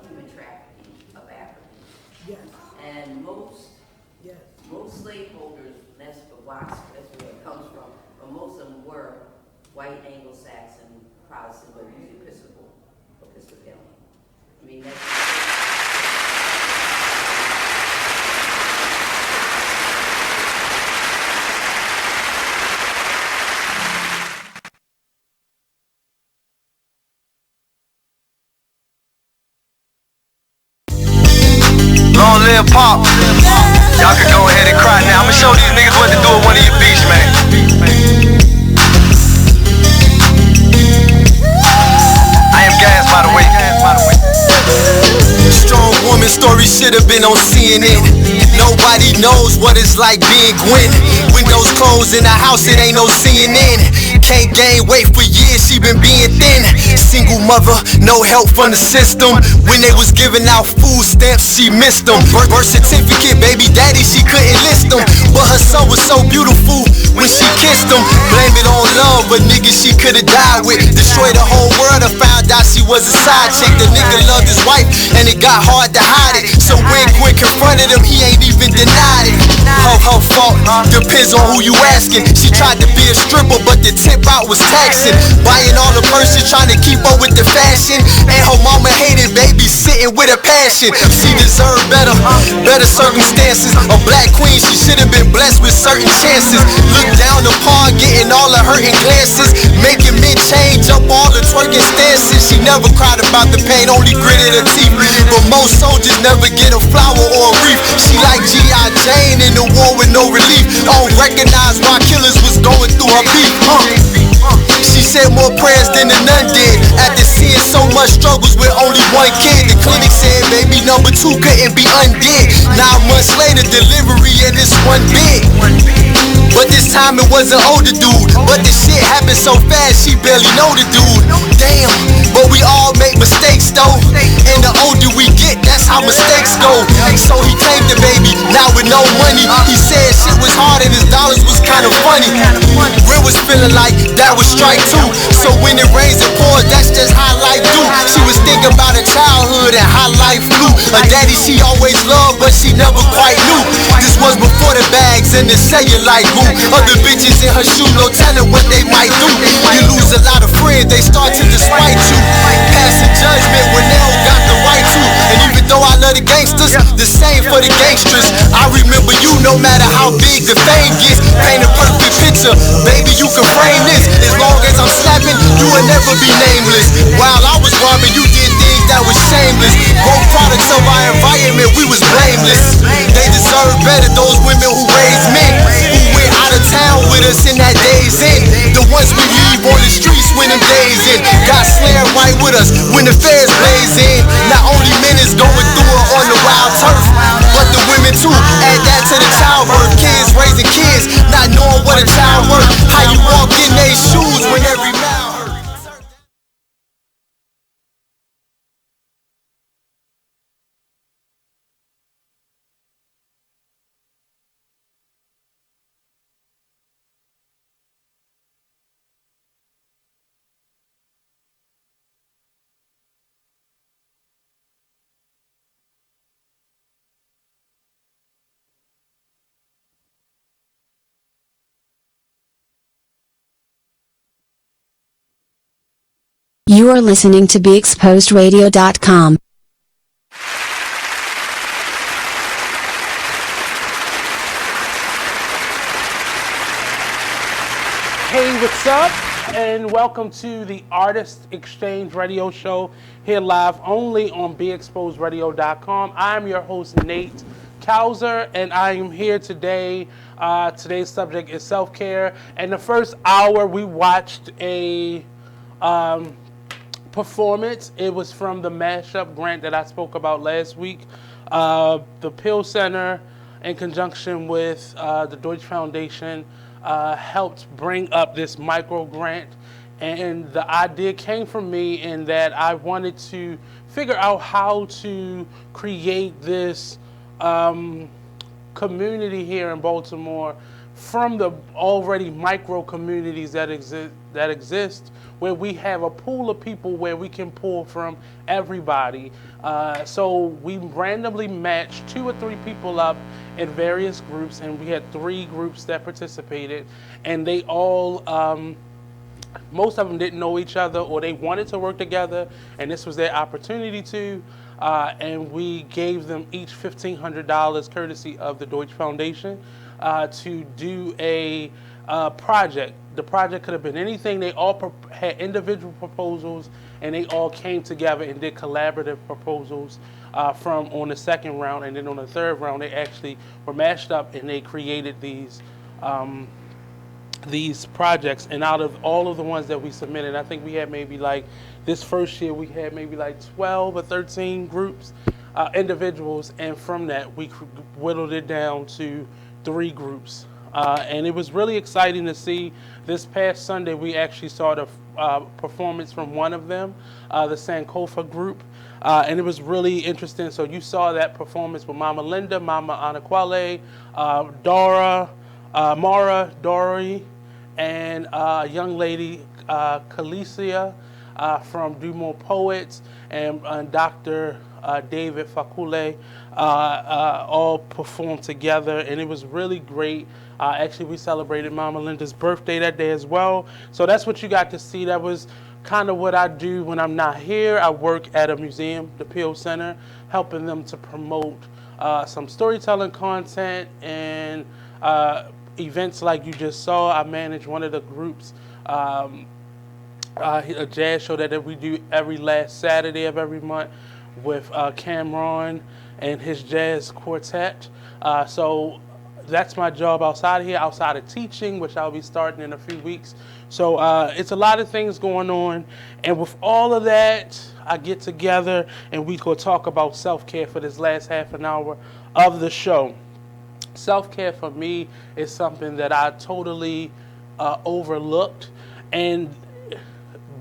human trafficking of Africans. Yes. And most Yes. slaveholders, that's the WASP, that's where it comes from, but most of them were white Anglo-Saxon Protestant, but usually Episcopalian. I mean, Long live Pop. Y'all can go ahead and cry now. I'ma show these niggas what to do at one of your beats, man. I am Gas, by the way. Strong woman story should have been on CNN. Nobody knows what it's like being Gwen. Windows closed in the house, it ain't no CNN. Can't gain weight for years, she been being thin. Single mother, no help from the system. When they was giving out food stamps, she missed them. Birth certificate, baby daddy, she couldn't list them. But her son was so beautiful when she kissed him. Blame it on love, but nigga she could've died with. Destroyed the whole world and found out she was a side chick. The nigga loved his wife and it got hard to hide it. So when Gwen confronted him, he ain't even denied it. Her fault, depends on who you asking. She tried to be a stripper, but the tip out was taxing. Buying all the purses, trying to keep up with the fashion. And her mama hated babysitting with a passion. She deserved better circumstances. A black queen, she should've been blessed with certain chances. Look down upon, getting all the hurting glances. Making men change up all the twerking stances. She never cried about the pain, only gritted her teeth. But most soldiers never get a flower or a wreath. She like G.I. Jane in the war with no relief. Don't recognize why killers was going through her beef. She said more prayers than the nun did. After seeing so much struggles with only one kid, the clinic said baby number 2 couldn't be undid. 9 months later, delivery and it's one big. But this time it was an older dude. But the shit happened so fast, she barely know the dude. Damn, but we all make mistakes though. And the older we get, that's how mistakes go. So he claimed the baby, now with no money. He said shit was hard and his dollars was kinda funny. Ren was feeling like that was strike 2. So when it rains and pours, that's just how life do. She was thinking about her childhood and how life flew. A daddy she always loved, but she never quite knew. This was before the bags and the cellulite grew. Other bitches in her shoe, no telling what they might do. You lose a lot of friends, they start to despite you. Passing judgment when they don't got the right to. And even though I love the gangsters, the same for the gangsters. I remember you no matter how big the fame gets. Paint a perfect picture, baby you can frame this. As long as I'm slapping, you will never be nameless. While I was robbing, you did things that was shameless. Both products of our environment, we was blameless. They deserve better, those women who raised men, who went out of town with us in that day's end. The ones we leave on the streets when them days end. Got slammed right with us when the fairs blaze in. Not only men is going through it on the wild turf, but the women too. Add that to the childbirth. Kids raising kids, not knowing what a child worth. How you walk in their shoes when every mouth hurt. You are listening to BeExposedRadio.com. Hey, what's up? And welcome to the Artist Exchange Radio Show, here live only on BeExposedRadio.com. I'm your host, Nate Couser, and I am here today. Today's subject is self-care. And the first hour, we watched a performance. It was from the mashup grant that I spoke about last week. The Pill Center, in conjunction with the Deutsche Foundation, helped bring up this micro grant, and the idea came from me in that I wanted to figure out how to create this community here in Baltimore from the already micro communities that exist, where we have a pool of people where we can pull from everybody. So we randomly matched 2 or 3 people up in various groups, and we had 3 groups that participated, and they all, most of them didn't know each other, or they wanted to work together, and this was their opportunity to, and we gave them each $1,500 courtesy of the Deutsche Foundation to do a project. The project could have been anything. They all had individual proposals, and they all came together and did collaborative proposals from on the second round, and then on the third round they actually were mashed up and they created these projects. And out of all of the ones that we submitted, I think we had maybe like, this first year we had maybe like 12 or 13 groups, individuals, and from that we whittled it down to 3 groups. And it was really exciting to see. This past Sunday, we actually saw the performance from one of them, the Sankofa group, and it was really interesting. So you saw that performance with Mama Linda, Mama Anaquale, Mara, Dory, and a young lady, Kalicia, from Do More Poets, and Dr. David Fakule, all performed together, and it was really great. Actually, we celebrated Mama Linda's birthday that day as well. So that's what you got to see. That was kind of what I do when I'm not here. I work at a museum, the Pill Center, helping them to promote some storytelling content and events like you just saw. I manage one of the groups, a jazz show that we do every last Saturday of every month with Cameron and his jazz quartet. So that's my job outside of here, outside of teaching, which I'll be starting in a few weeks. So it's a lot of things going on. And with all of that, I get together and we go talk about self-care for this last half an hour of the show. Self-care for me is something that I totally overlooked. And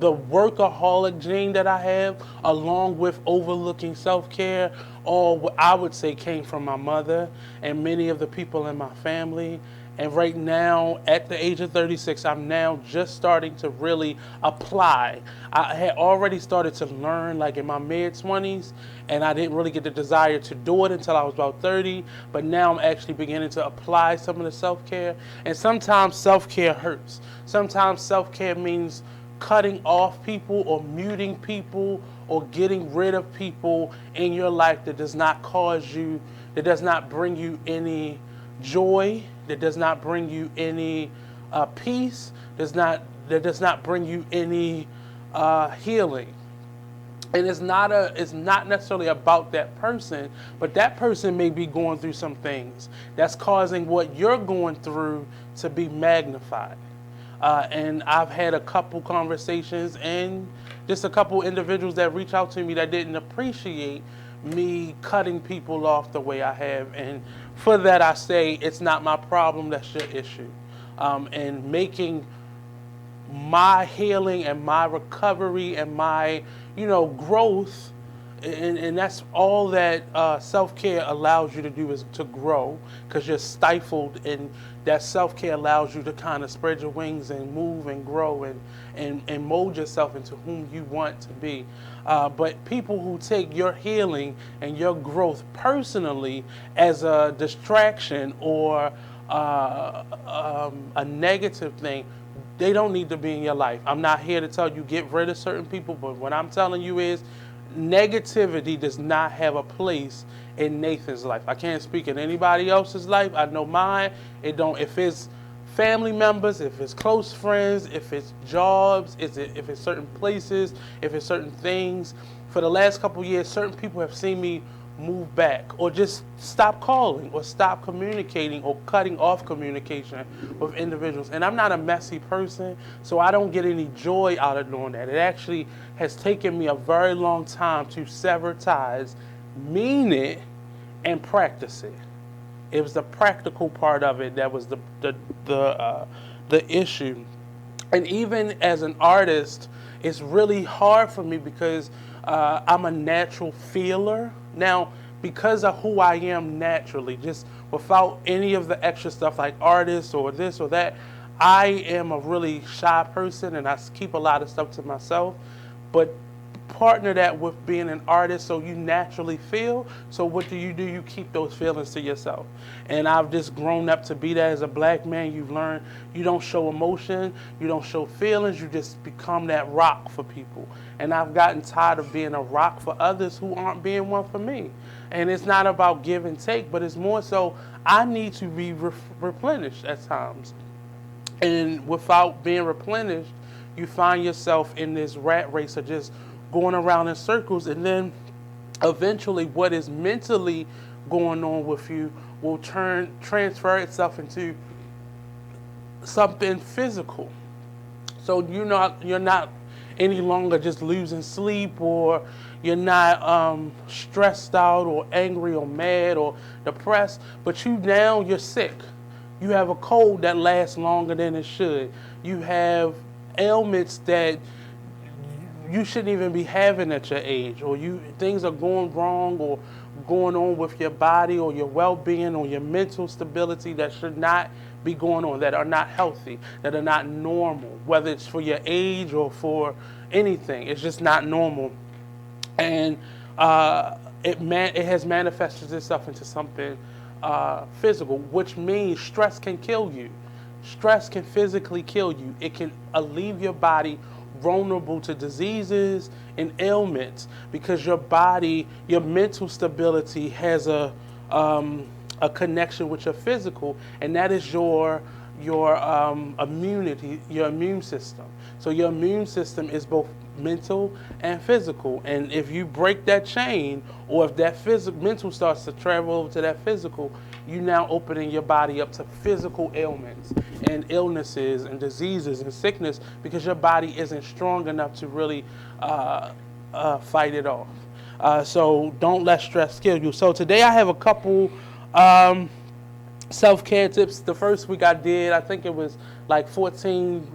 the workaholic gene that I have, along with overlooking self-care, all I would say came from my mother and many of the people in my family. And right now, at the age of 36, I'm now just starting to really apply. I had already started to learn like in my mid-20s, and I didn't really get the desire to do it until I was about 30. But now I'm actually beginning to apply some of the self-care. And sometimes self-care hurts. Sometimes self-care means cutting off people or muting people or getting rid of people in your life that does not cause you, that does not bring you any joy, that does not bring you any peace, that does not bring you any healing. And it's not necessarily about that person, but that person may be going through some things that's causing what you're going through to be magnified. And I've had a couple conversations and just a couple individuals that reach out to me that didn't appreciate me cutting people off the way I have. And for that, I say it's not my problem, that's your issue. And making my healing and my recovery and my, growth, and that's all that self-care allows you to do, is to grow, because you're stifled, and that self-care allows you to kind of spread your wings and move and grow and mold yourself into whom you want to be. But people who take your healing and your growth personally as a distraction or a negative thing, they don't need to be in your life. I'm not here to tell you get rid of certain people, but what I'm telling you is negativity does not have a place in Nathan's life. I can't speak in anybody else's life. I know mine. It don't. If it's family members, if it's close friends, if it's jobs, if it's certain places, if it's certain things. For the last couple of years, certain people have seen me move back or just stop calling or stop communicating or cutting off communication with individuals. And I'm not a messy person, so I don't get any joy out of doing that. It actually has taken me a very long time to sever ties, mean it, and practice it. It was the practical part of it that was the issue. And even as an artist, it's really hard for me because I'm a natural feeler. Now, because of who I am naturally, just without any of the extra stuff like artists or this or that, I am a really shy person and I keep a lot of stuff to myself. But partner that with being an artist, so you naturally feel. So what do? You keep those feelings to yourself. And I've just grown up to be that as a black man. You've learned you don't show emotion, you don't show feelings, you just become that rock for people. And I've gotten tired of being a rock for others who aren't being one for me. And it's not about give and take, but it's more so I need to be replenished at times. And without being replenished, you find yourself in this rat race of just going around in circles, and then eventually what is mentally going on with you will transfer itself into something physical. So you're not any longer just losing sleep, or you're not stressed out or angry or mad or depressed, but you're sick. You have a cold that lasts longer than it should. You have ailments that you shouldn't even be having at your age, or things are going wrong or going on with your body or your well-being or your mental stability that should not be going on, that are not healthy, that are not normal, whether it's for your age or for anything. It's just not normal. And it has manifested itself into something physical, which means stress can kill you. Stress can physically kill you. It can leave your body vulnerable to diseases and ailments because your body, your mental stability has a connection with your physical, and that is your immunity, your immune system. So your immune system is both mental and physical, and if you break that chain, or if that mental starts to travel over to that physical, you now opening your body up to physical ailments and illnesses and diseases and sickness because your body isn't strong enough to really fight it off. So don't let stress kill you. So today I have a couple self-care tips. The first week I think it was like 14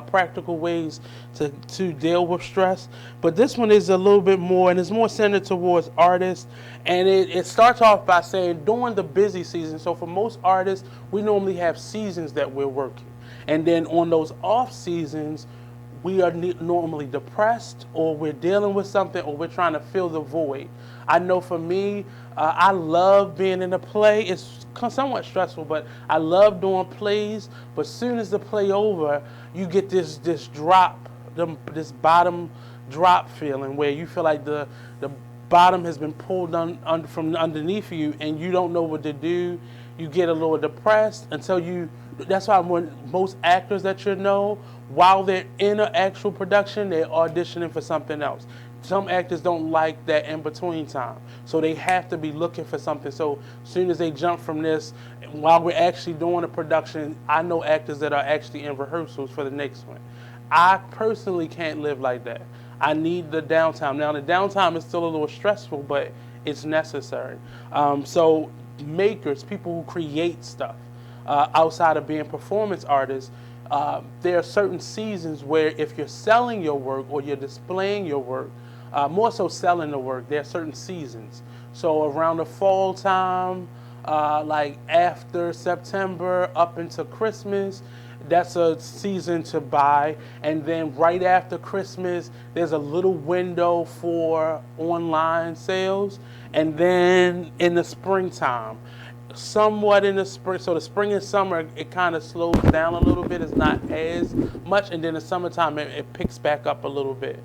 practical ways to deal with stress. But this one is a little bit more, and it's more centered towards artists. And it starts off by saying during the busy season, so for most artists, we normally have seasons that we're working. And then on those off seasons, we are normally depressed, or we're dealing with something, or we're trying to fill the void. I know for me, I love being in a play. It's somewhat stressful, but I love doing plays. But as soon as the play over, you get this drop, this bottom drop feeling where you feel like the bottom has been pulled from underneath you, and you don't know what to do. You get a little depressed until that's why when most actors that while they're in an actual production, they're auditioning for something else. some actors don't like that in-between time. So they have to be looking for something. So as soon as they jump from this, while we're actually doing a production, I know actors that are actually in rehearsals for the next one. I personally can't live like that. I need the downtime. Now the downtime is still a little stressful, but it's necessary. So makers, people who create stuff, outside of being performance artists, there are certain seasons where if you're selling your work or you're displaying your work, more so selling the work, there are certain seasons. So around the fall time, like after September up into Christmas, that's a season to buy. And then right after Christmas, there's a little window for online sales. And then in the springtime, somewhat in the spring, so the spring and summer, it kind of slows down a little bit. It's not as much. And then the summertime, it picks back up a little bit.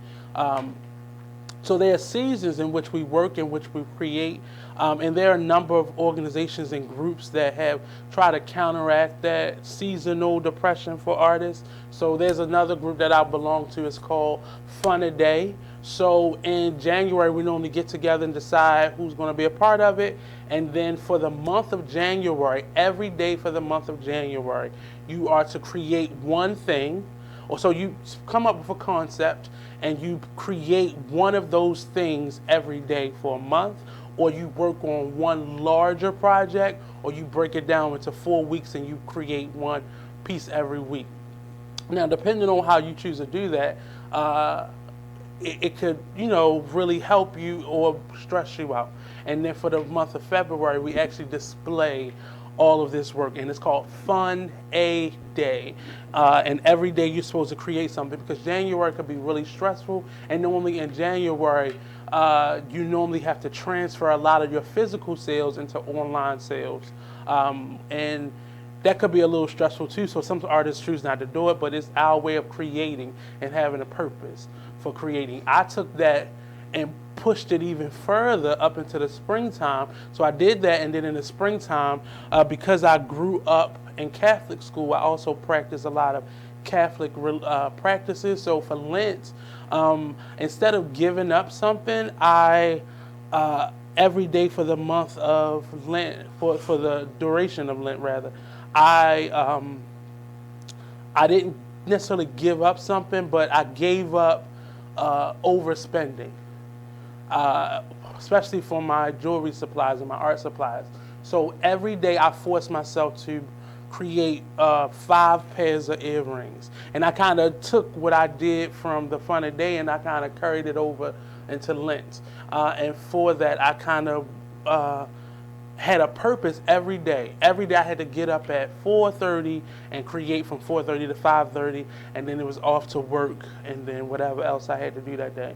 So there are seasons in which we work, in which we create, and there are a number of organizations and groups that have tried to counteract that seasonal depression for artists. So there's another group that I belong to. It's called Fun a Day. So in January, we normally get together and decide who's going to be a part of it. And then for the month of January, every day for the month of January, you are to create one thing. Or so you come up with a concept and you create one of those things every day for a month, or you work on one larger project, or you break it down into 4 weeks and you create one piece every week. Now, depending on how you choose to do that, it could, really help you or stress you out. And then for the month of February, we actually display all of this work, and it's called Fun a Day. And every day you're supposed to create something, because January could be really stressful, and normally in January you normally have to transfer a lot of your physical sales into online sales, and that could be a little stressful too. So some artists choose not to do it, but it's our way of creating and having a purpose for creating. I took that and pushed it even further up into the springtime. So I did that, and then in the springtime, because I grew up in Catholic school, I also practiced a lot of Catholic practices. So for Lent, instead of giving up something, I every day for the month of Lent, for the duration of Lent rather, I didn't necessarily give up something, but I gave up overspending. Especially for my jewelry supplies and my art supplies. So every day I forced myself to create 5 pairs of earrings. And I kind of took what I did from the Fun a Day and I kind of carried it over into Lent. And for that, I kind of had a purpose every day. Every day I had to get up at 4:30 and create from 4:30 to 5:30, and then it was off to work and then whatever else I had to do that day.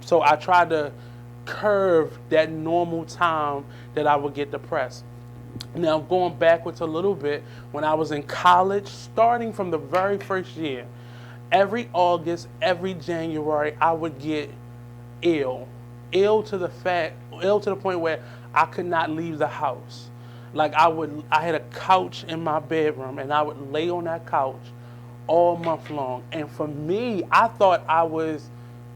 So I tried to curve that normal time that I would get depressed. Now going backwards a little bit, when I was in college, starting from the very first year, every August, every January, I would get ill to the point where I could not leave the house. Like I had a couch in my bedroom, and I would lay on that couch all month long. And for me, I thought I was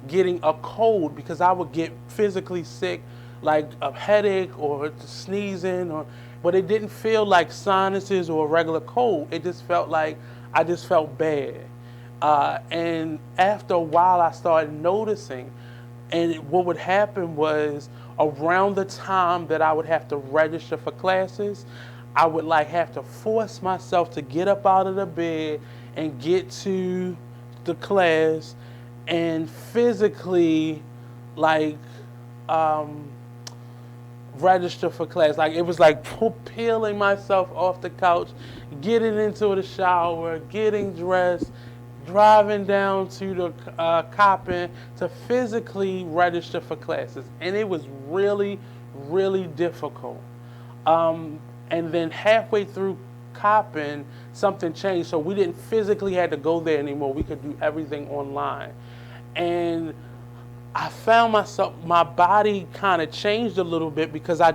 getting a cold, because I would get physically sick, like a headache or sneezing, but it didn't feel like sinuses or a regular cold. It just felt like I just felt bad. And after a while, I started noticing, and what would happen was, around the time that I would have to register for classes, I would have to force myself to get up out of the bed and get to the class and physically register for class. It was like peeling myself off the couch, getting into the shower, getting dressed, driving down to the Coppin to physically register for classes. And it was really, really difficult. And then halfway through Coppin, something changed. So we didn't physically have to go there anymore. We could do everything online. And I found my body kind of changed a little bit, because I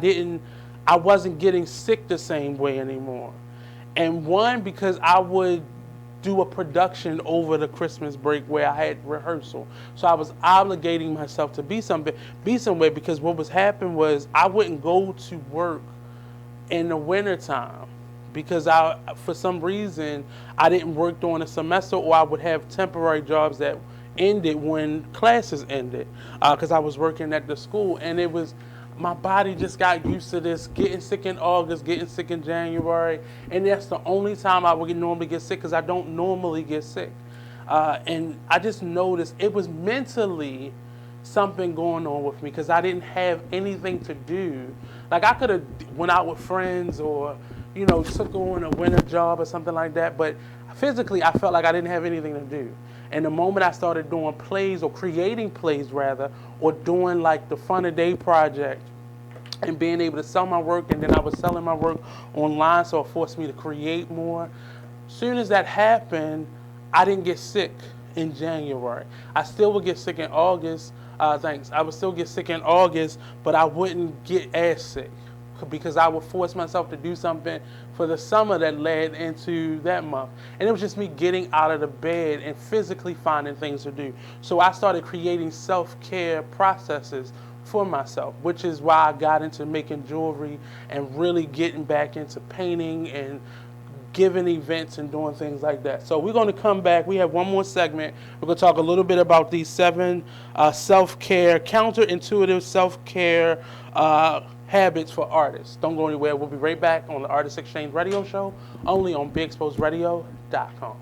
wasn't getting sick the same way anymore. And one, because I would do a production over the Christmas break where I had rehearsal. So I was obligating myself to be somewhere, because what was happening was I wouldn't go to work in the wintertime because for some reason, I didn't work during the semester, or I would have temporary jobs that ended when classes ended, because I was working at the school, and it was, my body just got used to this, getting sick in August, getting sick in January, and that's the only time I would normally get sick, because I don't normally get sick. And I just noticed it was mentally something going on with me, because I didn't have anything to do. Like, I could have went out with friends, or took on a winter job or something like that, but physically I felt like I didn't have anything to do. And the moment I started doing plays, or creating plays rather, or doing like the Fun a Day project and being able to sell my work, and then I was selling my work online, so it forced me to create more. As soon as that happened, I didn't get sick in January. I still would get sick in August. I would still get sick in August, but I wouldn't get as sick, because I would force myself to do something for the summer that led into that month. And it was just me getting out of the bed and physically finding things to do. So I started creating self-care processes for myself, which is why I got into making jewelry and really getting back into painting and giving events and doing things like that. So we're going to come back. We have one more segment. We're going to talk a little bit about these 7 self-care, counterintuitive self-care habits for artists. Don't go anywhere. We'll be right back on the Artist Exchange Radio Show, only on BigExposedRadio.com.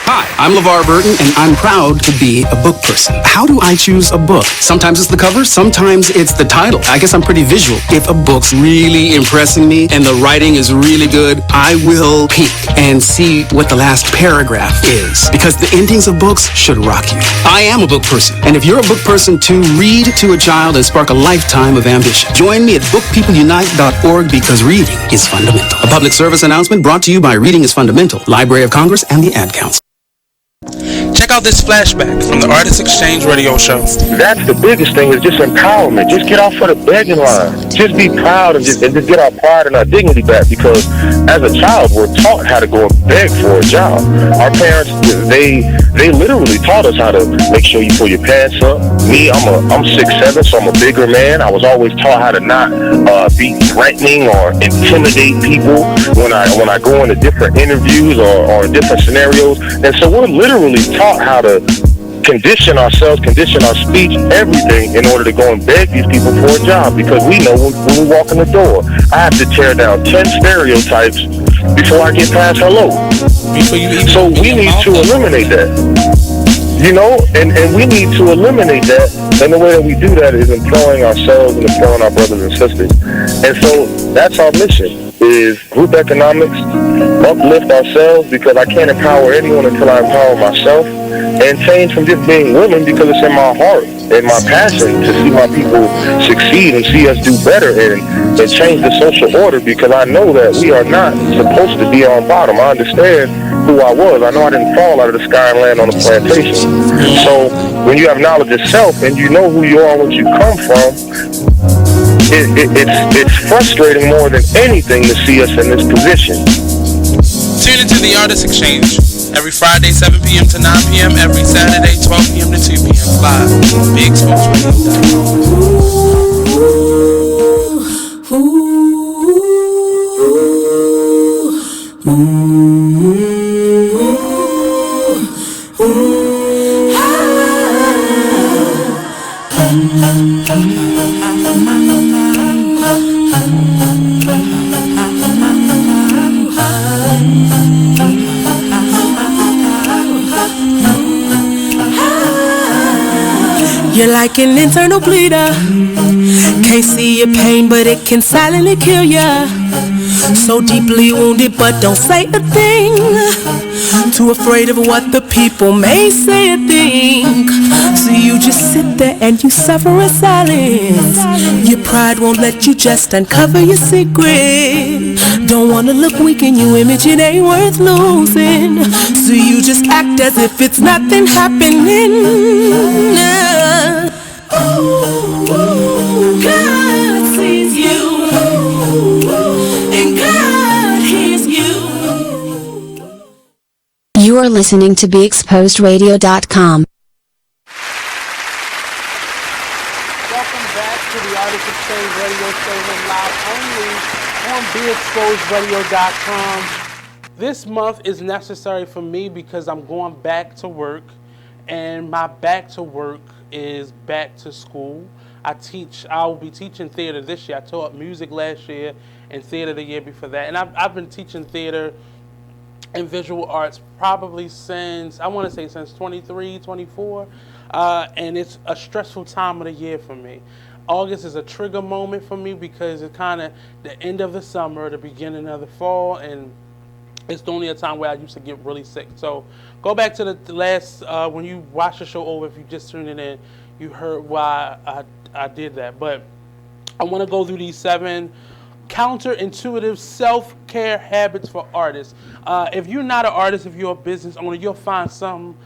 Hi, I'm LeVar Burton, and I'm proud to be a book person. How do I choose a book? Sometimes it's the cover, sometimes it's the title. I guess I'm pretty visual. If a book's really impressing me and the writing is really good, I will peek and see what the last paragraph is, because the endings of books should rock you. I am a book person, and if you're a book person too, read to a child and spark a lifetime of ambition. Join me at bookpeopleunite.org, because reading is fundamental. A public service announcement brought to you by Reading is Fundamental, Library of Congress, and the Ad Council. Check out this flashback from the Artist Exchange Radio Show. That's the biggest thing, is just empowerment. Just get off of the begging line. Just be proud and just get our pride and our dignity back, because as a child, we're taught how to go and beg for a job. Our parents, they literally taught us how to make sure you pull your pants up. Me, I'm 6'7", so I'm a bigger man. I was always taught how to not be threatening or intimidate people when I go into different interviews or different scenarios. And so we're literally taught how to condition ourselves, condition our speech, everything, in order to go and beg these people for a job, because we know when we walk in the door, I have to tear down 10 stereotypes before I get past hello. So we need to eliminate that. And we need to eliminate that, and the way that we do that is employing ourselves and employing our brothers and sisters. And so that's our mission, is group economics, uplift ourselves, because I can't empower anyone until I empower myself, and change from just being women, because it's in my heart and my passion to see my people succeed and see us do better and change the social order, because I know that we are not supposed to be on bottom. I understand who I was. I know I didn't fall out of the sky and land on a plantation. So when you have knowledge of self and you know who you are and what you come from, it's frustrating more than anything to see us in this position. Tune into the Artist Exchange every Friday, 7 p.m. to 9 p.m. Every Saturday, 12 p.m. to 2 p.m. live on You're like an internal bleeder. Can't see your pain, but it can silently kill ya. So deeply wounded, but don't say a thing. Too afraid of what the people may say or think. So you just sit there and you suffer in silence. Your pride won't let you just uncover your secret. Don't wanna look weak in your image, it ain't worth losing. So you just act as if it's nothing happening. Ooh, girl. You're listening to BeExposedRadio.com. Welcome back to the Artist Exchange Radio Show here live only on BeExposedRadio.com. This month is necessary for me because I'm going back to work, and my back to work is back to school. I will be teaching theater this year. I taught music last year and theater the year before that. And I've been teaching theater and visual arts probably since 23, 24. And it's a stressful time of the year for me. August is a trigger moment for me because it's kind of the end of the summer, the beginning of the fall, and it's the only time where I used to get really sick. So go back to the last, when you watch the show over, if you just tuned it in, you heard why I did that. But I want to go through these 7 counterintuitive self-care habits for artists. If you're not an artist, if you're a business owner, you'll find some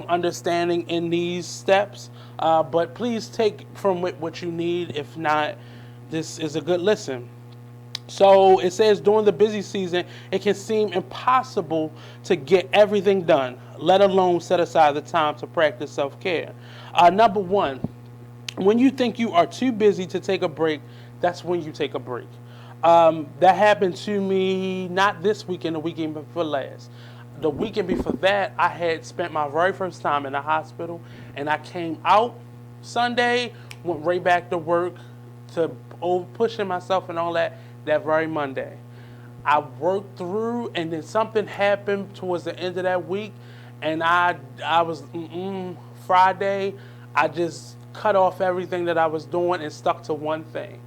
understanding in these steps. But please take from it what you need. If not, this is a good listen. So it says during the busy season, it can seem impossible to get everything done, let alone set aside the time to practice self-care. Number 1, when you think you are too busy to take a break, that's when you take a break. That happened to me not this weekend, the weekend before last. The weekend before that, I had spent my very first time in the hospital, and I came out Sunday, went right back to work to pushing myself and all that very Monday. I worked through, and then something happened towards the end of that week, and I was Friday, I just cut off everything that I was doing and stuck to one thing.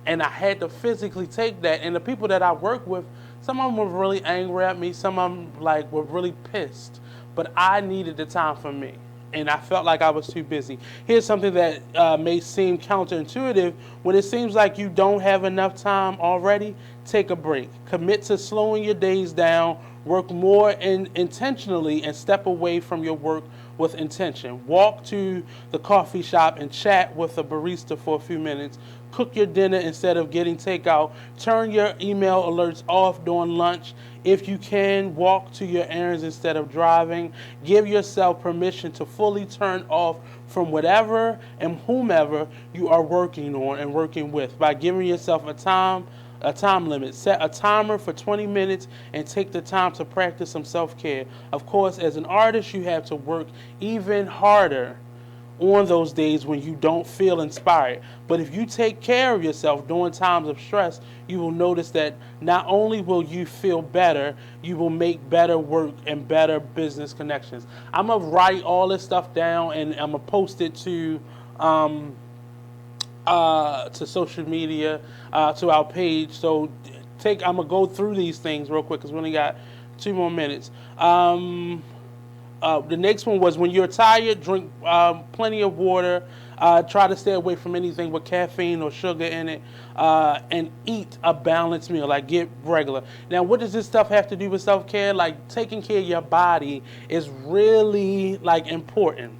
And I had to physically take that. And the people that I work with, some of them were really angry at me, some of them were really pissed. But I needed the time for me, and I felt like I was too busy. Here's something that may seem counterintuitive. When it seems like you don't have enough time already, take a break. Commit to slowing your days down, work more intentionally, and step away from your work with intention. Walk to the coffee shop and chat with a barista for a few minutes. Cook your dinner instead of getting takeout. Turn your email alerts off during lunch. If you can, walk to your errands instead of driving. Give yourself permission to fully turn off from whatever and whomever you are working on and working with by giving yourself a time limit. Set a timer for 20 minutes and take the time to practice some self-care. Of course, as an artist, you have to work even harder on those days when you don't feel inspired. But if you take care of yourself during times of stress, you will notice that not only will you feel better, you will make better work and better business connections. I'm going to write all this stuff down, and I'm going to post it to social media, to our page. So I'm going to go through these things real quick because we only got 2 more minutes. The next one was when you're tired, drink plenty of water. Try to stay away from anything with caffeine or sugar in it, and eat a balanced meal, like get regular. Now, what does this stuff have to do with self-care? Like taking care of your body is really important.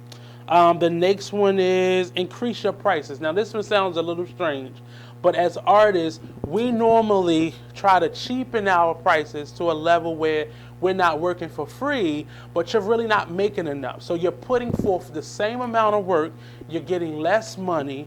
The next one is increase your prices. Now, this one sounds a little strange, but as artists, we normally try to cheapen our prices to a level where we're not working for free, but you're really not making enough. So you're putting forth the same amount of work, you're getting less money,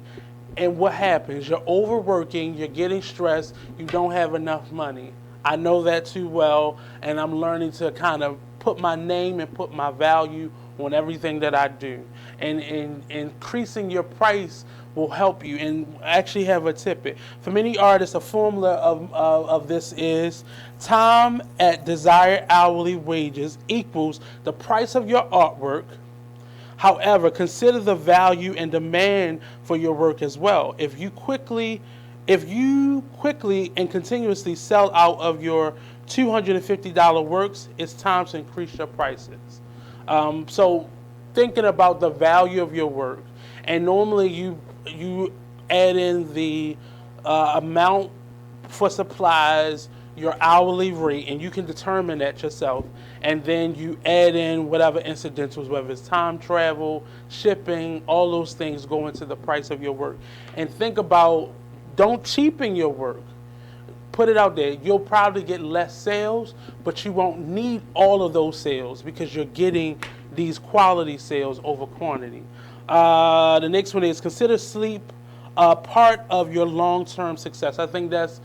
and what happens? You're overworking, you're getting stressed, you don't have enough money. I know that too well, and I'm learning to kind of put my name and put my value on everything that I do. And increasing your price will help you. And I actually have a tidbit. For many artists, a formula of this is time at desired hourly wages equals the price of your artwork. However, consider the value and demand for your work as well. If you quickly and continuously sell out of your $250 works, it's time to increase your prices. So thinking about the value of your work, and normally you add in the amount for supplies, your hourly rate, and you can determine that yourself, and then you add in whatever incidentals, whether it's time, travel, shipping, all those things go into the price of your work. And think about, don't cheapen your work. put it out there. You'll probably get less sales, but you won't need all of those sales because you're getting these quality sales over quantity. The next one is consider sleep part of your long-term success. I think that's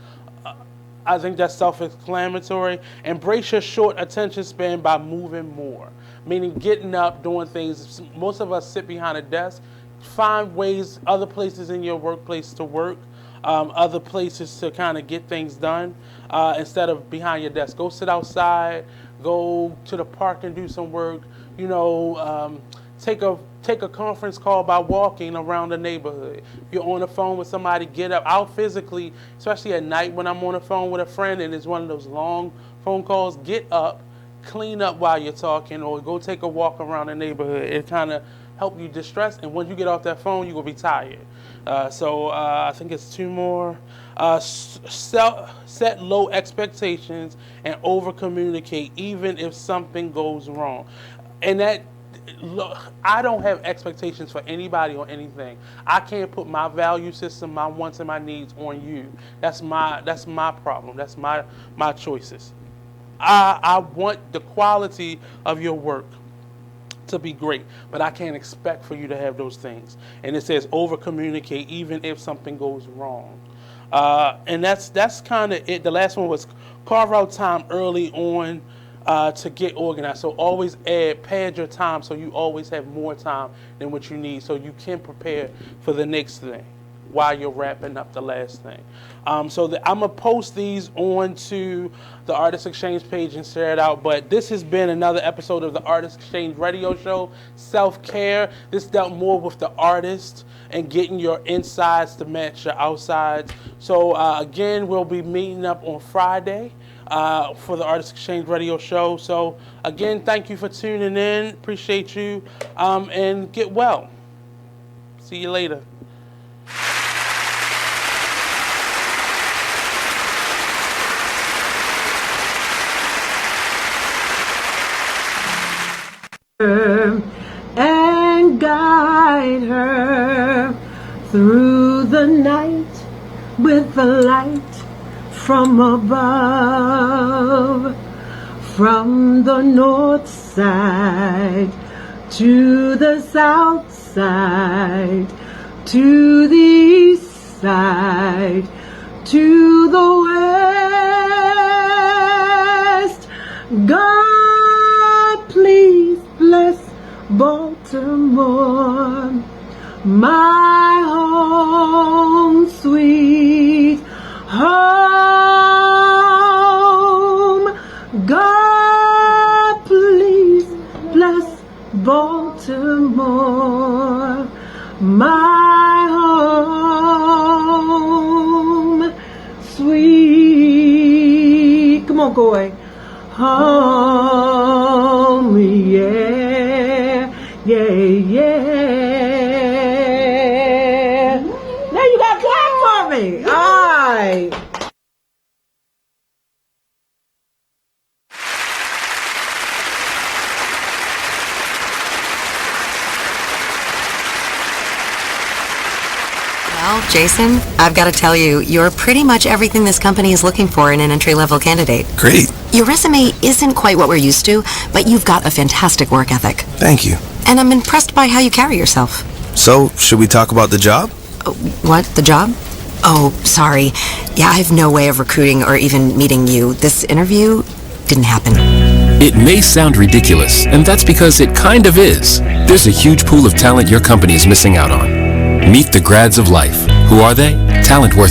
self-explanatory. Embrace your short attention span by moving more, meaning getting up, doing things. Most of us sit behind a desk. Find ways, other places in your workplace to work, other places to kind of get things done instead of behind your desk. Go sit outside, go to the park and do some work. You know, take a conference call by walking around the neighborhood. If you're on the phone with somebody, get up. I'll physically, especially at night when I'm on the phone with a friend and it's one of those long phone calls, get up, clean up while you're talking, or go take a walk around the neighborhood. It kind of help you distress, and when you get off that phone, you're going to be tired. I think it's 2 more. Set low expectations and over-communicate even if something goes wrong. And that, look, I don't have expectations for anybody or anything. I can't put my value system, my wants and my needs on you. That's my problem. That's my choices. I want the quality of your work to be great, but I can't expect for you to have those things. And it says over communicate even if something goes wrong. And that's kind of it. The last one was carve out time early on to get organized. So always pad your time so you always have more time than what you need so you can prepare for the next thing while you're wrapping up the last thing. I'm going to post these onto the Artist Exchange page and share it out. But this has been another episode of the Artist Exchange radio show, Self-Care. This dealt more with the artist and getting your insides to match your outsides. So again, we'll be meeting up on Friday for the Artist Exchange radio show. So again, thank you for tuning in. Appreciate you. And get well. See you later. And guide her through the night with the light from above, from the north side to the south side, to the east side, to the west. God, please bless Baltimore, my home, sweet home. God, please bless Baltimore, my home, sweet. Come on, go away. Home, yeah, yeah, yeah. Now you got to clap for me. All right. Well, Jason, I've got to tell you, you're pretty much everything this company is looking for in an entry-level candidate. Great. Your resume isn't quite what we're used to, but you've got a fantastic work ethic. Thank you. And I'm impressed by how you carry yourself. So, should we talk about the job? What? The job? Oh, sorry. Yeah, I have no way of recruiting or even meeting you. This interview didn't happen. It may sound ridiculous, and that's because it kind of is. There's a huge pool of talent your company is missing out on. Meet the grads of life. Who are they? Talent worth